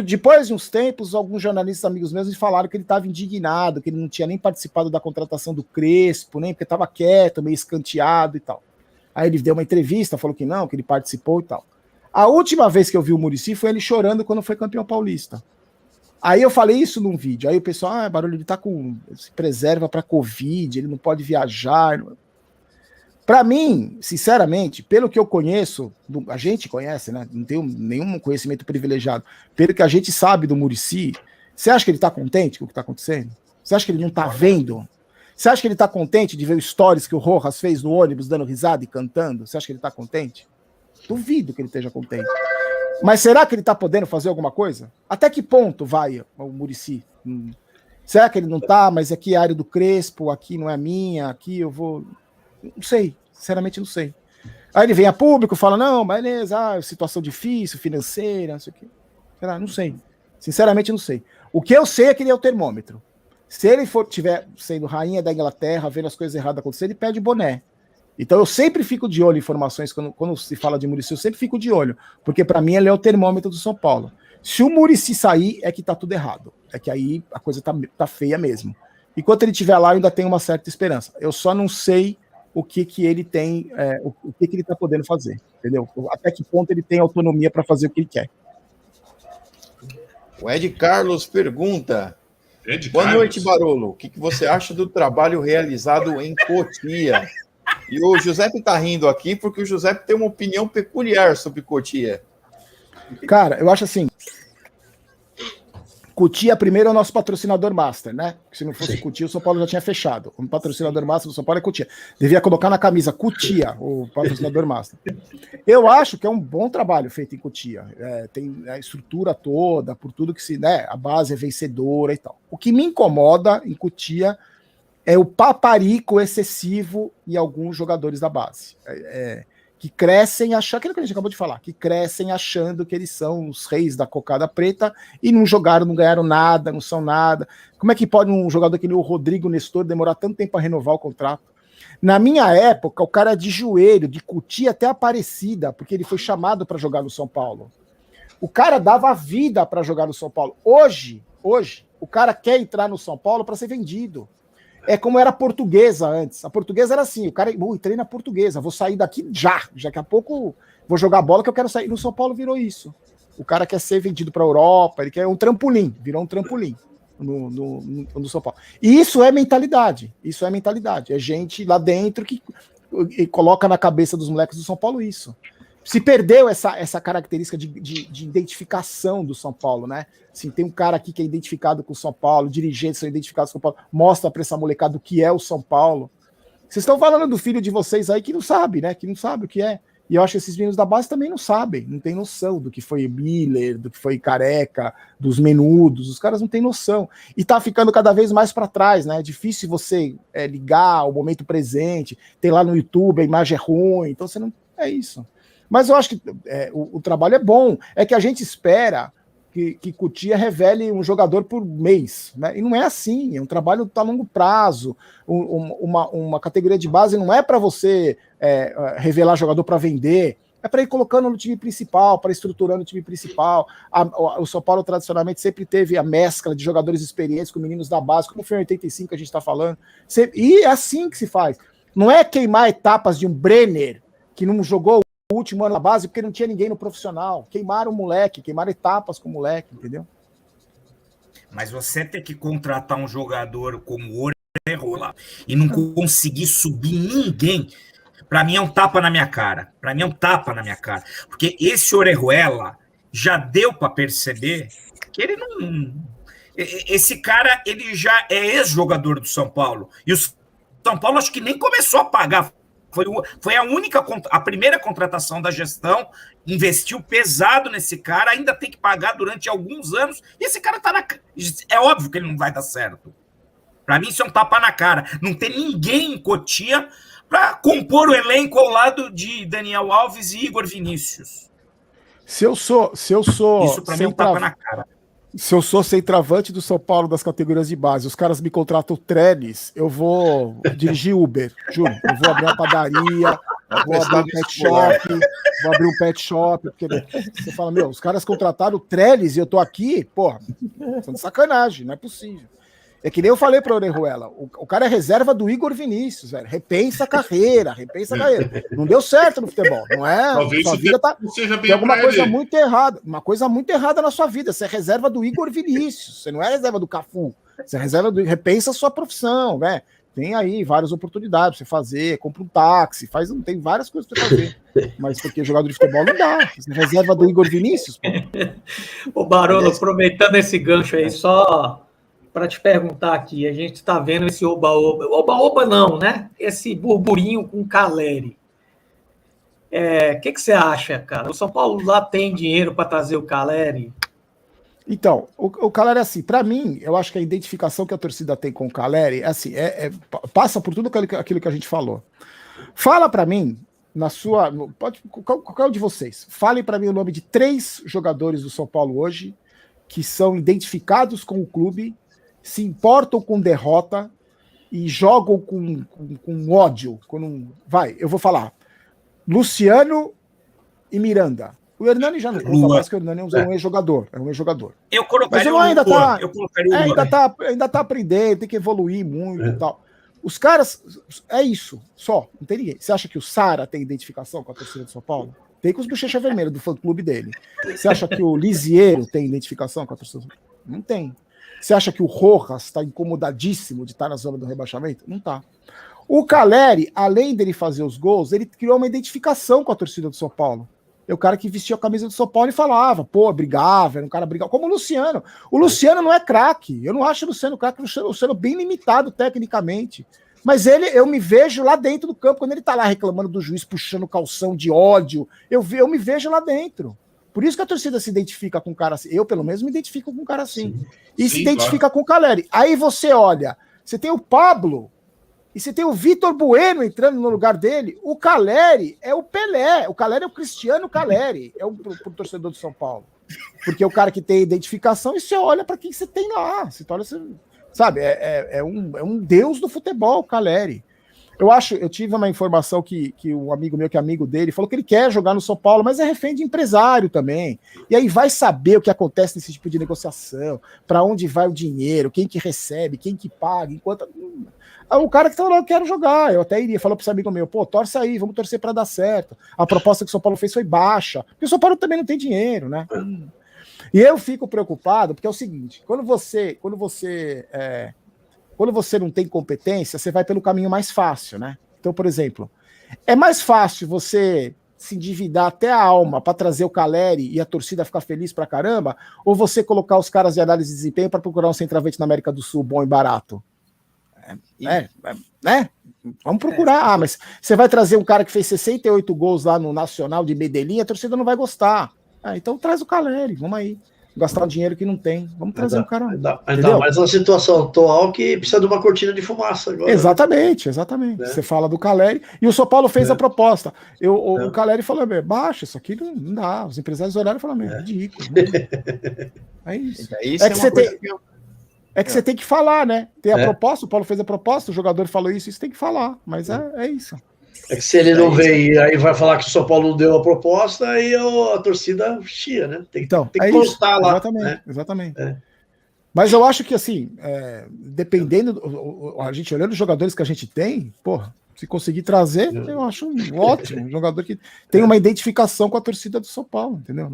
[SPEAKER 5] Depois de uns tempos, alguns jornalistas amigos meus falaram que ele estava indignado, que ele não tinha nem participado da contratação do Crespo, nem porque estava quieto, meio escanteado e tal. Aí ele deu uma entrevista, falou que não, que ele participou e tal. A última vez que eu vi o Muricy foi ele chorando quando foi campeão paulista. Aí eu falei isso num vídeo. Aí o pessoal, Barulho, ele tá se preserva para Covid, ele não pode viajar. Para mim, sinceramente, pelo que eu conheço, a gente conhece, né? Não tenho nenhum conhecimento privilegiado. Pelo que a gente sabe do Muricy, você acha que ele tá contente com o que tá acontecendo? Você acha que ele não tá vendo? Você acha que ele tá contente de ver os stories que o Rojas fez no ônibus dando risada e cantando? Você acha que ele tá contente? Duvido que ele esteja contente. Mas será que ele tá podendo fazer alguma coisa? Até que ponto vai o Muricy? Será que ele não tá? Mas aqui é a área do Crespo, aqui não é minha, aqui eu vou... Não sei, sinceramente não sei. Aí ele vem a público, fala, não, beleza, situação difícil, financeira, não sei o quê. Não sei. Sinceramente não sei. O que eu sei é que ele é o termômetro. Se ele tiver sendo rainha da Inglaterra, vendo as coisas erradas acontecer, ele pede boné. Então eu sempre fico de olho em informações, quando se fala de Muricy, eu sempre fico de olho, porque para mim ele é o termômetro do São Paulo. Se o Muricy sair, é que tá tudo errado. É que aí a coisa tá feia mesmo. Enquanto ele estiver lá, eu ainda tenho uma certa esperança. Eu só não sei o que ele tem, o que ele está podendo fazer, entendeu? Até que ponto ele tem autonomia para fazer o que ele quer.
[SPEAKER 1] O Ed Carlos pergunta: boa noite, Barolo. O que você acha do trabalho realizado em Cotia? E o Giuseppe está rindo aqui porque o Giuseppe tem uma opinião peculiar sobre Cotia.
[SPEAKER 5] Cara, eu acho assim, Cotia, primeiro, é o nosso patrocinador master, né? Se não fosse Cotia, o São Paulo já tinha fechado. O patrocinador master do São Paulo é Cotia. Devia colocar na camisa Cotia, o patrocinador master. Eu acho que é um bom trabalho feito em Cotia. Tem a estrutura toda, por tudo que se... né, a base é vencedora e tal. O que me incomoda em Cotia é o paparico excessivo em alguns jogadores da base. Que crescem achando, aquilo que a gente acabou de falar, que crescem achando que eles são os reis da cocada preta e não jogaram, não ganharam nada, não são nada. Como é que pode um jogador que nem o Rodrigo Nestor demorar tanto tempo para renovar o contrato? Na minha época, o cara de joelho, de Cotia até Aparecida, porque ele foi chamado para jogar no São Paulo. O cara dava a vida para jogar no São Paulo. Hoje, o cara quer entrar no São Paulo para ser vendido. É como era a Portuguesa antes. A Portuguesa era assim, o cara, entrei na Portuguesa, vou sair daqui já daqui a pouco vou jogar bola que eu quero sair. No São Paulo virou isso. O cara quer ser vendido para a Europa, ele quer um trampolim, virou um trampolim no São Paulo. E isso é mentalidade, é gente lá dentro que coloca na cabeça dos moleques do São Paulo isso. Se perdeu essa característica de identificação do São Paulo, né? Assim, tem um cara aqui que é identificado com o São Paulo, dirigentes são identificados com o São Paulo, mostra para essa molecada o que é o São Paulo. Vocês estão falando do filho de vocês aí que não sabe, né? Que não sabe o que é. E eu acho que esses meninos da base também não sabem, não tem noção do que foi Miller, do que foi Careca, dos Menudos, os caras não têm noção. E tá ficando cada vez mais para trás, né? É difícil você ligar o momento presente, tem lá no YouTube, a imagem é ruim, então você não... É isso. Mas eu acho que o trabalho é bom. É que a gente espera que Cotia revele um jogador por mês, né? E não é assim. É um trabalho a longo prazo. Uma categoria de base não é para você revelar jogador para vender. É para ir colocando no time principal, para estruturando o time principal. O São Paulo tradicionalmente sempre teve a mescla de jogadores experientes com meninos da base, como foi em 85 que a gente está falando. E é assim que se faz. Não é queimar etapas de um Brenner que não jogou o último ano na base porque não tinha ninguém no profissional. Queimaram o moleque, queimaram etapas com o moleque, entendeu?
[SPEAKER 4] Mas você ter que contratar um jogador como o Orejuela e não conseguir subir ninguém, para mim é um tapa na minha cara. Porque esse Orejuela já deu para perceber que ele não... Esse cara, ele já é ex-jogador do São Paulo. E o São Paulo acho que nem começou a pagar. Foi a primeira contratação da gestão, investiu pesado nesse cara, ainda tem que pagar durante alguns anos, e esse cara é óbvio que ele não vai dar certo. Para mim isso é um tapa na cara. Não tem ninguém em Cotia para compor o elenco ao lado de Daniel Alves e Igor Vinícius.
[SPEAKER 5] Se eu sou
[SPEAKER 4] isso para mim é um tapa na cara.
[SPEAKER 5] Se eu sou centroavante do São Paulo das categorias de base, os caras me contratam treles, eu vou dirigir Uber, juro. Eu vou abrir uma padaria, vou abrir um pet shop, porque você fala, meu, os caras contrataram treles e eu tô aqui, porra, são de sacanagem, não é possível. É que nem eu falei para o Orejuela, o cara é reserva do Igor Vinícius, velho. Repensa a carreira. Não deu certo no futebol, não é?
[SPEAKER 3] Talvez
[SPEAKER 5] sua vida
[SPEAKER 3] seja bem
[SPEAKER 5] tem alguma coisa
[SPEAKER 3] ele.
[SPEAKER 5] muito errada. Uma coisa muito errada na sua vida. Você é reserva do Igor Vinícius, você não é reserva do Cafu. Você é reserva do... Repensa a sua profissão, né? Tem aí várias oportunidades pra você fazer, compra um táxi, tem várias coisas pra fazer. Mas porque jogador de futebol não dá. Você é reserva do Igor Vinícius, pô.
[SPEAKER 2] Ô, Barolo, aproveitando esse gancho aí, só para te perguntar aqui, a gente está vendo esse oba-oba não, né? Esse burburinho com o Caleri. O que você acha, cara? O São Paulo lá tem dinheiro para trazer o Caleri?
[SPEAKER 5] Então, o Caleri, assim, para mim, eu acho que a identificação que a torcida tem com o Caleri, assim, passa por tudo aquilo que a gente falou. Fala para mim, qualquer um de vocês, falem para mim o nome de 3 jogadores do São Paulo hoje que são identificados com o clube, se importam com derrota e jogam com ódio. Eu vou falar. Luciano e Miranda. O Hernani já não conta mais, que o Hernani é um ex-jogador. É um ex-jogador.
[SPEAKER 4] Eu colocaria
[SPEAKER 5] o ainda
[SPEAKER 4] tá,
[SPEAKER 5] ainda tá aprendendo, tem que evoluir muito e tal. Os caras, é isso, só, não tem ninguém. Você acha que o Sara tem identificação com a torcida do São Paulo? Tem com os bochecha vermelha do fã-clube dele. Você acha que o Lisiero tem identificação com a torcida do São Paulo? Não tem. Você acha que o Rojas está incomodadíssimo de estar na zona do rebaixamento? Não tá. O Caleri, além dele fazer os gols, ele criou uma identificação com a torcida do São Paulo. É o cara que vestia a camisa do São Paulo e falava, brigava, era um cara brigava, como o Luciano. O Luciano não é craque, eu não acho o Luciano craque, o Luciano bem limitado tecnicamente. Mas eu me vejo lá dentro do campo, quando ele tá lá reclamando do juiz, puxando calção de ódio, eu me vejo lá dentro. Por isso que a torcida se identifica com um cara assim. Eu, pelo menos, me identifico com um cara assim. E se identifica com o Caleri. Aí você olha, você tem o Pablo e você tem o Vitor Bueno entrando no lugar dele. O Caleri é o Pelé. O Caleri é o Cristiano Caleri. Pro torcedor do São Paulo. Porque é o cara que tem identificação e você olha para quem você tem lá. Você olha, sabe, é um deus do futebol, o Caleri. Eu tive uma informação que um amigo meu, que é amigo dele, falou que ele quer jogar no São Paulo, mas é refém de empresário também. E aí vai saber o que acontece nesse tipo de negociação, para onde vai o dinheiro, quem que recebe, quem que paga, enquanto... O cara que tá lá, eu quero jogar, eu até iria, falou para esse amigo meu, torce aí, vamos torcer para dar certo. A proposta que o São Paulo fez foi baixa, porque o São Paulo também não tem dinheiro, né? E eu fico preocupado, porque é o seguinte, quando você não tem competência, você vai pelo caminho mais fácil, né? Então, por exemplo, é mais fácil você se endividar até a alma para trazer o Caleri e a torcida ficar feliz pra caramba, ou você colocar os caras de análise de desempenho para procurar um centroavante na América do Sul bom e barato? Né? Vamos procurar. Mas você vai trazer um cara que fez 68 gols lá no Nacional de Medellín, a torcida não vai gostar. Então traz o Caleri, vamos aí. Gastar um dinheiro que não tem. Vamos trazer um cara.
[SPEAKER 6] Ainda mais na situação atual que precisa de uma cortina de fumaça agora.
[SPEAKER 5] Exatamente. Você fala do Caleri. E o São Paulo fez a proposta. O Caleri falou: baixa, isso aqui não dá. Os empresários olharam e falaram: é ridículo. É isso. Você tem que falar, né? Tem a proposta, o Paulo fez a proposta, o jogador falou isso tem que falar. Mas é isso.
[SPEAKER 6] É que se ele não vem e aí vai falar que o São Paulo não deu a proposta, aí a torcida chia, né? Tem que constar lá.
[SPEAKER 5] Exatamente. Mas eu acho que, assim, dependendo, a gente olhando os jogadores que a gente tem, se conseguir trazer, eu acho ótimo. Um jogador que tem uma identificação com a torcida do São Paulo, entendeu?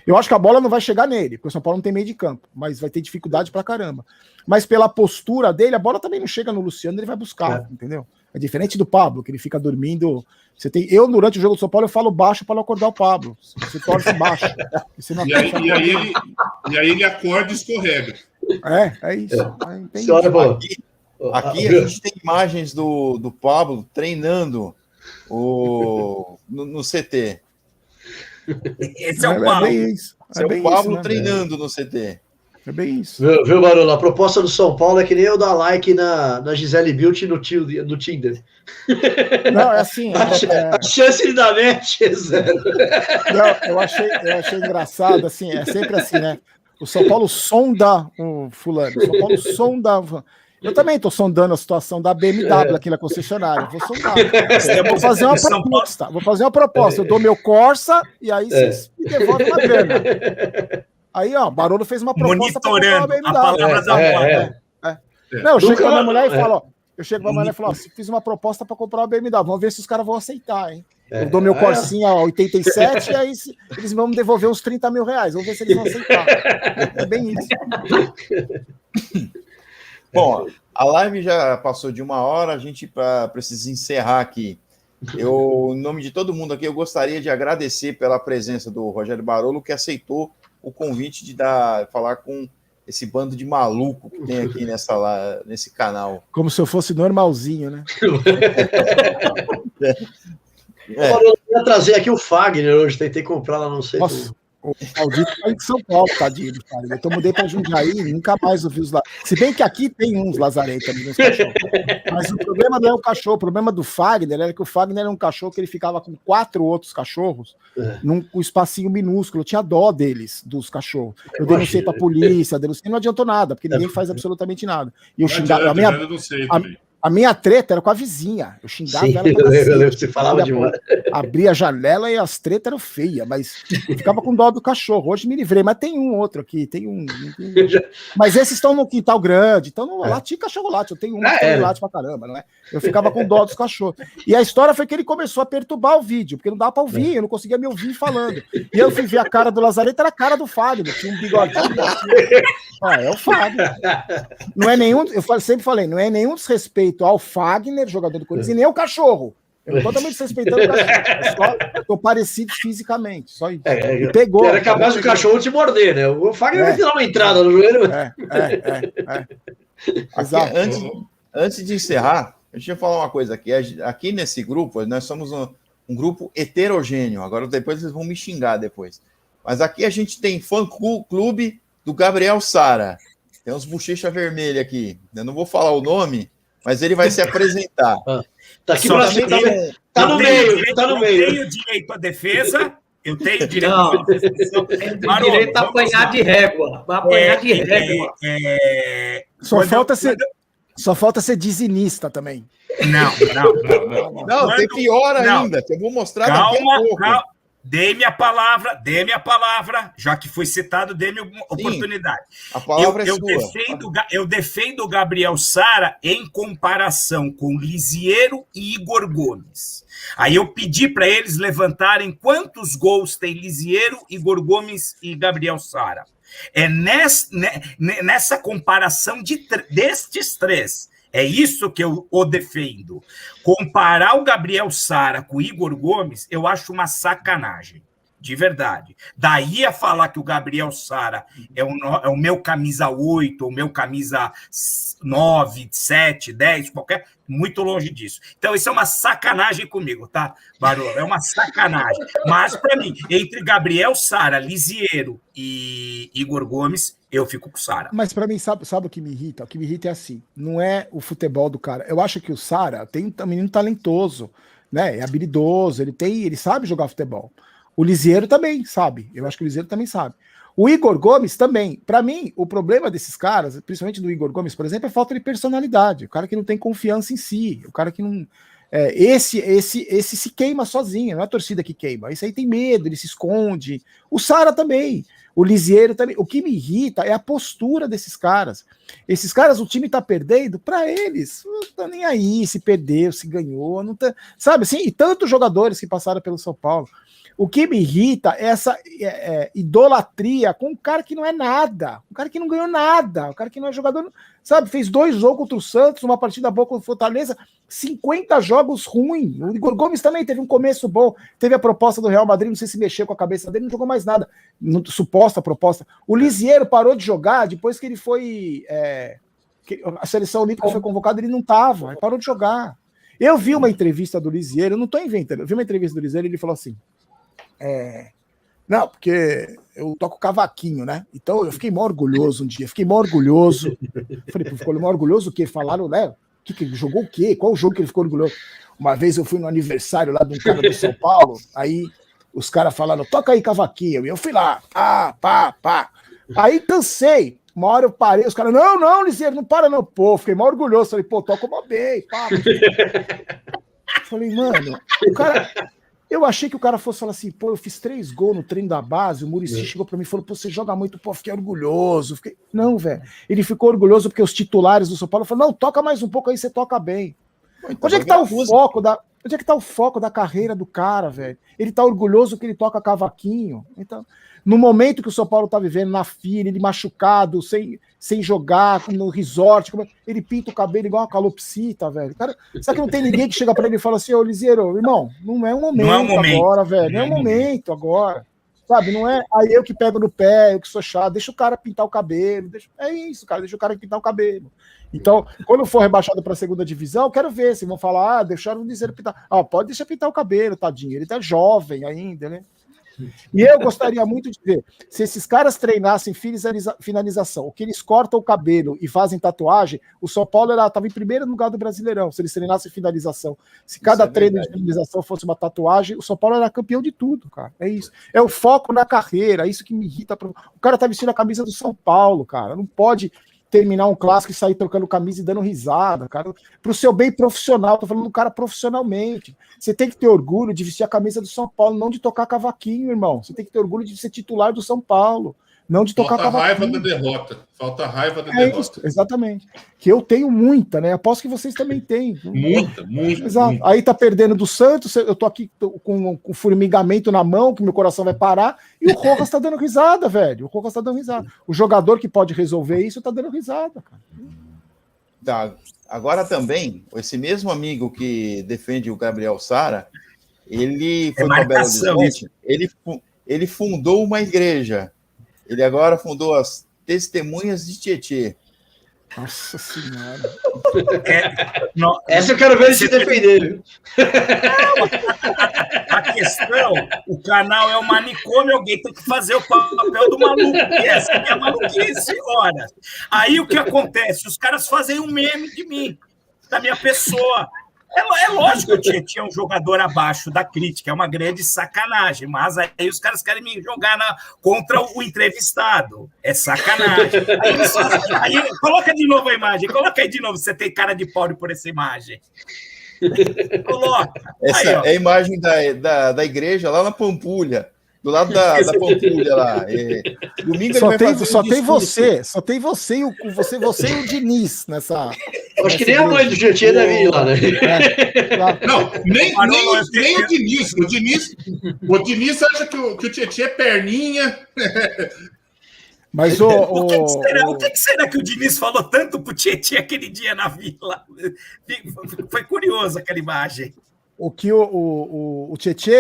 [SPEAKER 5] Eu acho que a bola não vai chegar nele, porque o São Paulo não tem meio de campo, mas vai ter dificuldade pra caramba. Mas pela postura dele, a bola também não chega no Luciano, ele vai buscar, entendeu? É diferente do Pablo, que ele fica dormindo. Eu, durante o jogo do São Paulo, eu falo baixo para não acordar o Pablo. Você torce baixo.
[SPEAKER 3] E aí ele acorda e escorrega.
[SPEAKER 5] É isso.
[SPEAKER 1] Aqui a gente tem imagens do Pablo treinando no CT.
[SPEAKER 4] Esse é o Pablo.
[SPEAKER 1] É o Pablo treinando no CT.
[SPEAKER 5] É bem isso.
[SPEAKER 6] Viu, Barolo? A proposta do São Paulo é que nem eu dar like na Gisele Bündchen no Tinder.
[SPEAKER 5] Não, é assim.
[SPEAKER 6] A chance de dar match é 0.
[SPEAKER 5] Não, eu achei engraçado, assim, é sempre assim, né? O São Paulo sonda o fulano. O São Paulo sonda. Eu também estou sondando a situação da BMW aqui na concessionária. Vou sondar. Vou fazer uma proposta. Eu dou meu Corsa e aí vocês me devolvem uma grana. Aí, ó, Barolo fez uma proposta para comprar uma BMW.
[SPEAKER 4] A palavra da moda.
[SPEAKER 5] Não, eu chego pra minha mulher e falo, ó. Eu chego pra minha mulher e falo, ó, fiz uma proposta para comprar uma BMW. Vamos ver se os caras vão aceitar, hein? Eu dou meu Corsinha a 87 e aí eles vão me devolver uns 30 mil reais. Vamos ver se eles vão aceitar. É bem isso.
[SPEAKER 1] Bom, a live já passou de 1 hora, a gente precisa encerrar aqui. Em nome de todo mundo aqui, eu gostaria de agradecer pela presença do Rogério Barolo, que aceitou o convite de falar com esse bando de maluco que tem aqui nesse canal.
[SPEAKER 5] Como se eu fosse normalzinho, né?
[SPEAKER 6] Eu ia trazer aqui o Fagner hoje, tentei comprar lá, não sei.
[SPEAKER 5] Nossa, o maldito tá de São Paulo, tadinho, cara. Eu mudei para Jundiaí, nunca mais ouvi os lazaretos. Se bem que aqui tem uns lazaretos ali nos cachorros. Mas o problema não é o cachorro, o problema do Fagner era que o Fagner era um cachorro que ele ficava com 4 outros cachorros num espacinho minúsculo. Eu tinha dó deles, dos cachorros. Eu denunciei para a polícia, não adiantou nada, porque ninguém faz absolutamente nada. E eu xingava. A minha treta era com a vizinha. Eu xingava ela.
[SPEAKER 6] Eu lembro, você falava demais.
[SPEAKER 5] Abria a janela e as tretas eram feias, mas eu ficava com dó do cachorro. Hoje me livrei, mas tem um outro aqui, Mas esses estão no quintal grande, então late cachorro late. Eu tenho um que late pra caramba, não é? Eu ficava com dó dos cachorros. E a história foi que ele começou a perturbar o vídeo, porque não dava pra ouvir, eu não conseguia me ouvir falando. E eu fui ver a cara do Lazareto, era a cara do Fagner, tinha um bigodinho assim. É o Fagner. Não é nenhum, sempre falei, não é nenhum desrespeito ao Fagner, jogador do Corinthians, e nem ao cachorro. Eu não tô também desrespeitando o cachorro. Eu tô parecido fisicamente, só isso. E pegou.
[SPEAKER 6] Era capaz do cachorro te morder, né? O Fagner vai te dar uma entrada no joelho.
[SPEAKER 5] Exato.
[SPEAKER 1] Antes de encerrar, deixa eu falar uma coisa aqui. Aqui nesse grupo, nós somos um grupo heterogêneo. Agora depois vocês vão me xingar depois. Mas aqui a gente tem fã-clube do Gabriel Sara. Tem uns bochecha vermelha aqui. Eu não vou falar o nome, mas ele vai se apresentar.
[SPEAKER 6] Tá aqui pra cima, tá no meio, tá no meio.
[SPEAKER 4] Eu tenho direito à defesa, eu tenho direito
[SPEAKER 2] Não,
[SPEAKER 4] à defesa.
[SPEAKER 2] tem direito a apanhar de régua. Vai apanhar de régua.
[SPEAKER 5] Só falta ser dizinista também.
[SPEAKER 4] Não.
[SPEAKER 1] Tem pior ainda. Eu vou mostrar daqui a pouco.
[SPEAKER 4] Calma. Dê minha palavra, já que foi citado, dê-me oportunidade.
[SPEAKER 1] A palavra é sua.
[SPEAKER 4] Eu defendo o Gabriel Sara em comparação com Lisiero e Igor Gomes. Aí eu pedi para eles levantarem quantos gols tem Lisiero, Igor Gomes e Gabriel Sara. É nessa comparação destes três. É isso que eu o defendo. Comparar o Gabriel Sara com o Igor Gomes, eu acho uma sacanagem. De verdade. Daí a falar que o Gabriel Sara é o meu camisa 8, ou o meu camisa 9, 7, 10, qualquer... Muito longe disso. Então, isso é uma sacanagem comigo, tá, Barolo? É uma sacanagem. Mas, para mim, entre Gabriel Sara, Lisiero e Igor Gomes, eu fico com o Sara.
[SPEAKER 5] Mas para mim, sabe o que me irrita? O que me irrita é assim, não é o futebol do cara. Eu acho que o Sara tem um menino talentoso, né? É habilidoso, ele sabe jogar futebol. O Lisiero também sabe. Eu acho que o Lisiero também sabe. O Igor Gomes também. Para mim, o problema desses caras, principalmente do Igor Gomes, por exemplo, é falta de personalidade. O cara que não tem confiança em si. O cara que não... Esse se queima sozinho, não é a torcida que queima. Esse aí tem medo, ele se esconde. O Sara também. O Lisiero também. O que me irrita é a postura desses caras. Esses caras, o time tá perdendo, para eles, não tá nem aí se perdeu, se ganhou, não tá, sabe assim? E tantos jogadores que passaram pelo São Paulo. O que me irrita é essa idolatria com um cara que não é nada, um cara que não ganhou nada, um cara que não é jogador, sabe? Fez 2 jogos contra o Santos, uma partida boa contra o Fortaleza, 50 jogos ruins. O Igor Gomes também teve um começo bom, teve a proposta do Real Madrid, não sei se mexeu com a cabeça dele, não jogou mais nada, suposta proposta. O Lisiero parou de jogar depois que ele foi... a seleção olímpica foi convocada, ele não estava, parou de jogar. Eu vi uma entrevista do Lisiero, eu não estou inventando, eu vi uma entrevista do Lisiero e ele falou assim, não, porque eu toco cavaquinho, né? Então eu fiquei mó orgulhoso um dia, falei, ficou mó orgulhoso o quê? Falaram, né? Que jogou o quê? Qual o jogo que ele ficou orgulhoso? Uma vez eu fui no aniversário lá de um cara do São Paulo, aí os caras falaram, toca aí cavaquinho, e eu fui lá, pá. Aí cansei. Uma hora eu parei, os caras, não, Liseiro, não para não. Pô, fiquei mal orgulhoso. Falei, pô, toca uma bem, pá. Falei, mano, o cara... Eu achei que o cara fosse falar assim, pô, eu fiz 3 gols no treino da base, o Muricy chegou pra mim e falou, pô, você joga muito, pô, fiquei orgulhoso. Não, velho, ele ficou orgulhoso porque os titulares do São Paulo falaram, não, toca mais um pouco aí, você toca bem. Onde é que tá o foco onde é que tá o foco da carreira do cara, velho? Ele tá orgulhoso que ele toca cavaquinho. Então, no momento que o São Paulo tá vivendo, na fila, ele machucado, sem jogar, no resort, ele pinta o cabelo igual uma calopsita, velho. Cara, será que não tem ninguém que chega pra ele e fala assim, ô Liseiro, irmão, não é um momento agora, velho. Não é um momento agora. Sabe, não é aí eu que pego no pé, eu que sou chato, deixa o cara pintar o cabelo. É isso, cara, deixa o cara pintar o cabelo. Então, quando for rebaixado para a segunda divisão, eu quero ver se vão falar, deixaram o Liseiro pintar. Pode deixar pintar o cabelo, tadinho, ele tá jovem ainda, né? E eu gostaria muito de ver, se esses caras treinassem finalização, o que eles cortam o cabelo e fazem tatuagem, o São Paulo estava em primeiro lugar do Brasileirão, se eles treinassem finalização. Se cada treino de finalização fosse uma tatuagem, o São Paulo era campeão de tudo, cara. É isso. É o foco na carreira, é isso que me irrita. O cara tá vestindo a camisa do São Paulo, cara. Não pode terminar um clássico e sair trocando camisa e dando risada, cara. Pro seu bem profissional, tô falando do cara profissionalmente. Você tem que ter orgulho de vestir a camisa do São Paulo, não de tocar cavaquinho, irmão. Você tem que ter orgulho de ser titular do São Paulo, não de tocar cavaquinho.
[SPEAKER 3] Falta raiva da derrota. Falta raiva da derrota.
[SPEAKER 5] Isso, exatamente. Que eu tenho muita, né? Aposto que vocês também têm.
[SPEAKER 3] Muita.
[SPEAKER 5] Exato. Muita. Aí tá perdendo do Santos, eu tô aqui com formigamento na mão, que meu coração vai parar, e o Rojas tá dando risada, velho. O Rojas tá dando risada. O jogador que pode resolver isso tá dando risada, cara.
[SPEAKER 1] Tá. Agora também, esse mesmo amigo que defende o Gabriel Sara, ele foi para Belo Horizonte, ele fundou uma igreja. Ele agora fundou as Testemunhas de Tietê.
[SPEAKER 5] Nossa Senhora.
[SPEAKER 6] Essa eu quero ver ele se defender, viu?
[SPEAKER 4] A questão, o canal é um manicômio, alguém tem que fazer o papel do maluco. Essa é a maluquice, ora. Aí o que acontece? Os caras fazem um meme de mim, da minha pessoa. É lógico que o Tietchan é um jogador abaixo da crítica, é uma grande sacanagem, mas aí os caras querem me jogar contra o entrevistado. É sacanagem. Aí, coloca de novo a imagem, coloca aí de novo, você tem cara de pobre por essa imagem. Coloca.
[SPEAKER 1] Essa aí, é a imagem da igreja lá na Pampulha. Do lado da Pampulha lá. Domingo
[SPEAKER 5] só tem você e o Diniz nessa.
[SPEAKER 6] Acho que nem a mãe do Tietchan deve ir lá, né?
[SPEAKER 3] Não, nem o Diniz. O Diniz acha que o Tietchan é perninha.
[SPEAKER 5] Mas
[SPEAKER 4] o que será que o Diniz falou tanto pro Tietchan aquele dia na Vila? Foi curioso aquela imagem.
[SPEAKER 5] O que o Tietchan,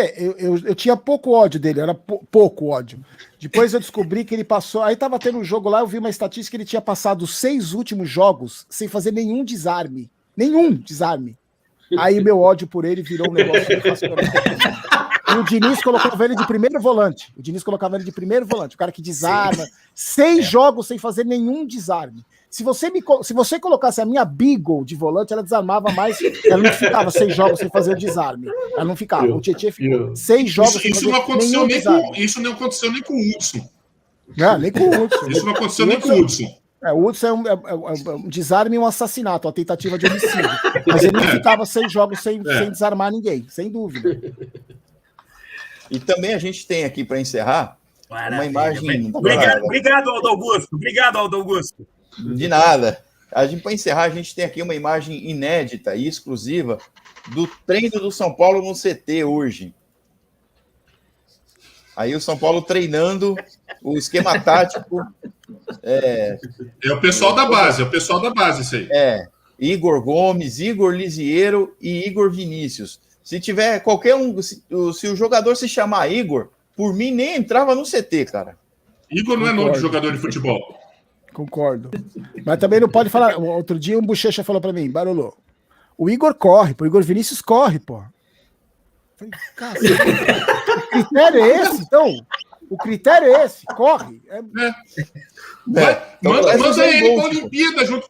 [SPEAKER 5] eu tinha pouco ódio dele, era pouco ódio. Depois eu descobri que ele passou. Aí tava tendo um jogo lá, eu vi uma estatística que ele tinha passado os 6 últimos jogos sem fazer nenhum desarme. Nenhum desarme. Aí meu ódio por ele virou um negócio E o Diniz colocava ele de primeiro volante. O cara que desarma. 6 jogos sem fazer nenhum desarme. Se você colocasse a minha Beagle de volante, ela desarmava mais. Ela não ficava 6 jogos sem fazer o desarme. Ela não ficava. O Tietchan ficou 6 jogos sem fazer nenhum desarme.
[SPEAKER 3] Isso não aconteceu nem com o Hudson.
[SPEAKER 5] Não, nem com o Hudson.
[SPEAKER 3] Isso não aconteceu nem com o Hudson.
[SPEAKER 5] O Hudson é um desarme e um assassinato, uma tentativa de homicídio. Mas ele não ficava 6 jogos sem desarmar ninguém, sem dúvida.
[SPEAKER 1] E também a gente tem aqui, para encerrar, uma imagem...
[SPEAKER 4] Obrigado, Aldo Augusto.
[SPEAKER 1] De nada. Para encerrar, a gente tem aqui uma imagem inédita e exclusiva do treino do São Paulo no CT hoje. Aí o São Paulo treinando o esquema tático.
[SPEAKER 3] É o pessoal da base, isso aí.
[SPEAKER 1] Igor Gomes, Igor Lisiero e Igor Vinícius. Se tiver qualquer um, se o jogador se chamar Igor, por mim nem entrava no CT, cara.
[SPEAKER 3] Igor não é nome de jogador de futebol.
[SPEAKER 5] Concordo. Mas também não pode falar. Outro dia um bochecha falou pra mim, Barolo, o Igor corre, o Igor Vinícius corre, pô. Falei, cara, o critério é esse, então? O critério é esse, corre.
[SPEAKER 3] Manda ele pra Olimpíada junto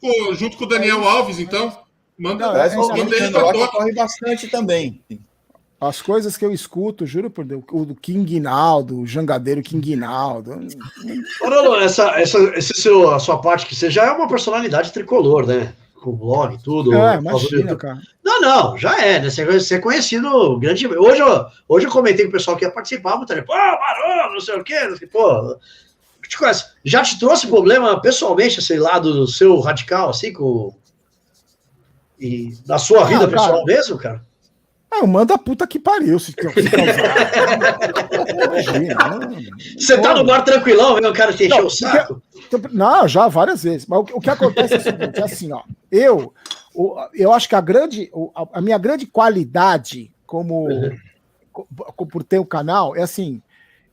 [SPEAKER 3] com o Daniel Alves, então. Manda ele pra
[SPEAKER 1] corre bastante também.
[SPEAKER 5] As coisas que eu escuto, juro por Deus, o do King Naldo, o jangadeiro King Naldo.
[SPEAKER 6] Barolo, a sua parte, que você já é uma personalidade tricolor, né? Com blog e tudo.
[SPEAKER 5] Imagina, cara.
[SPEAKER 6] Não, já é, né? Você é conhecido grande. Hoje eu comentei com o pessoal que ia participar, pô, Barolo, não sei o quê. Pô, te conhece. Já te trouxe problema pessoalmente, esse lado do seu radical, assim, e na sua vida pessoal mesmo, cara?
[SPEAKER 5] Eu mando a puta que pariu, se causar.
[SPEAKER 6] Você tá no bar tranquilão, vem o cara te encher o saco?
[SPEAKER 5] Não, já várias vezes. Mas o que acontece é o seguinte, é assim, ó. Eu acho que a minha grande qualidade por ter um canal é assim,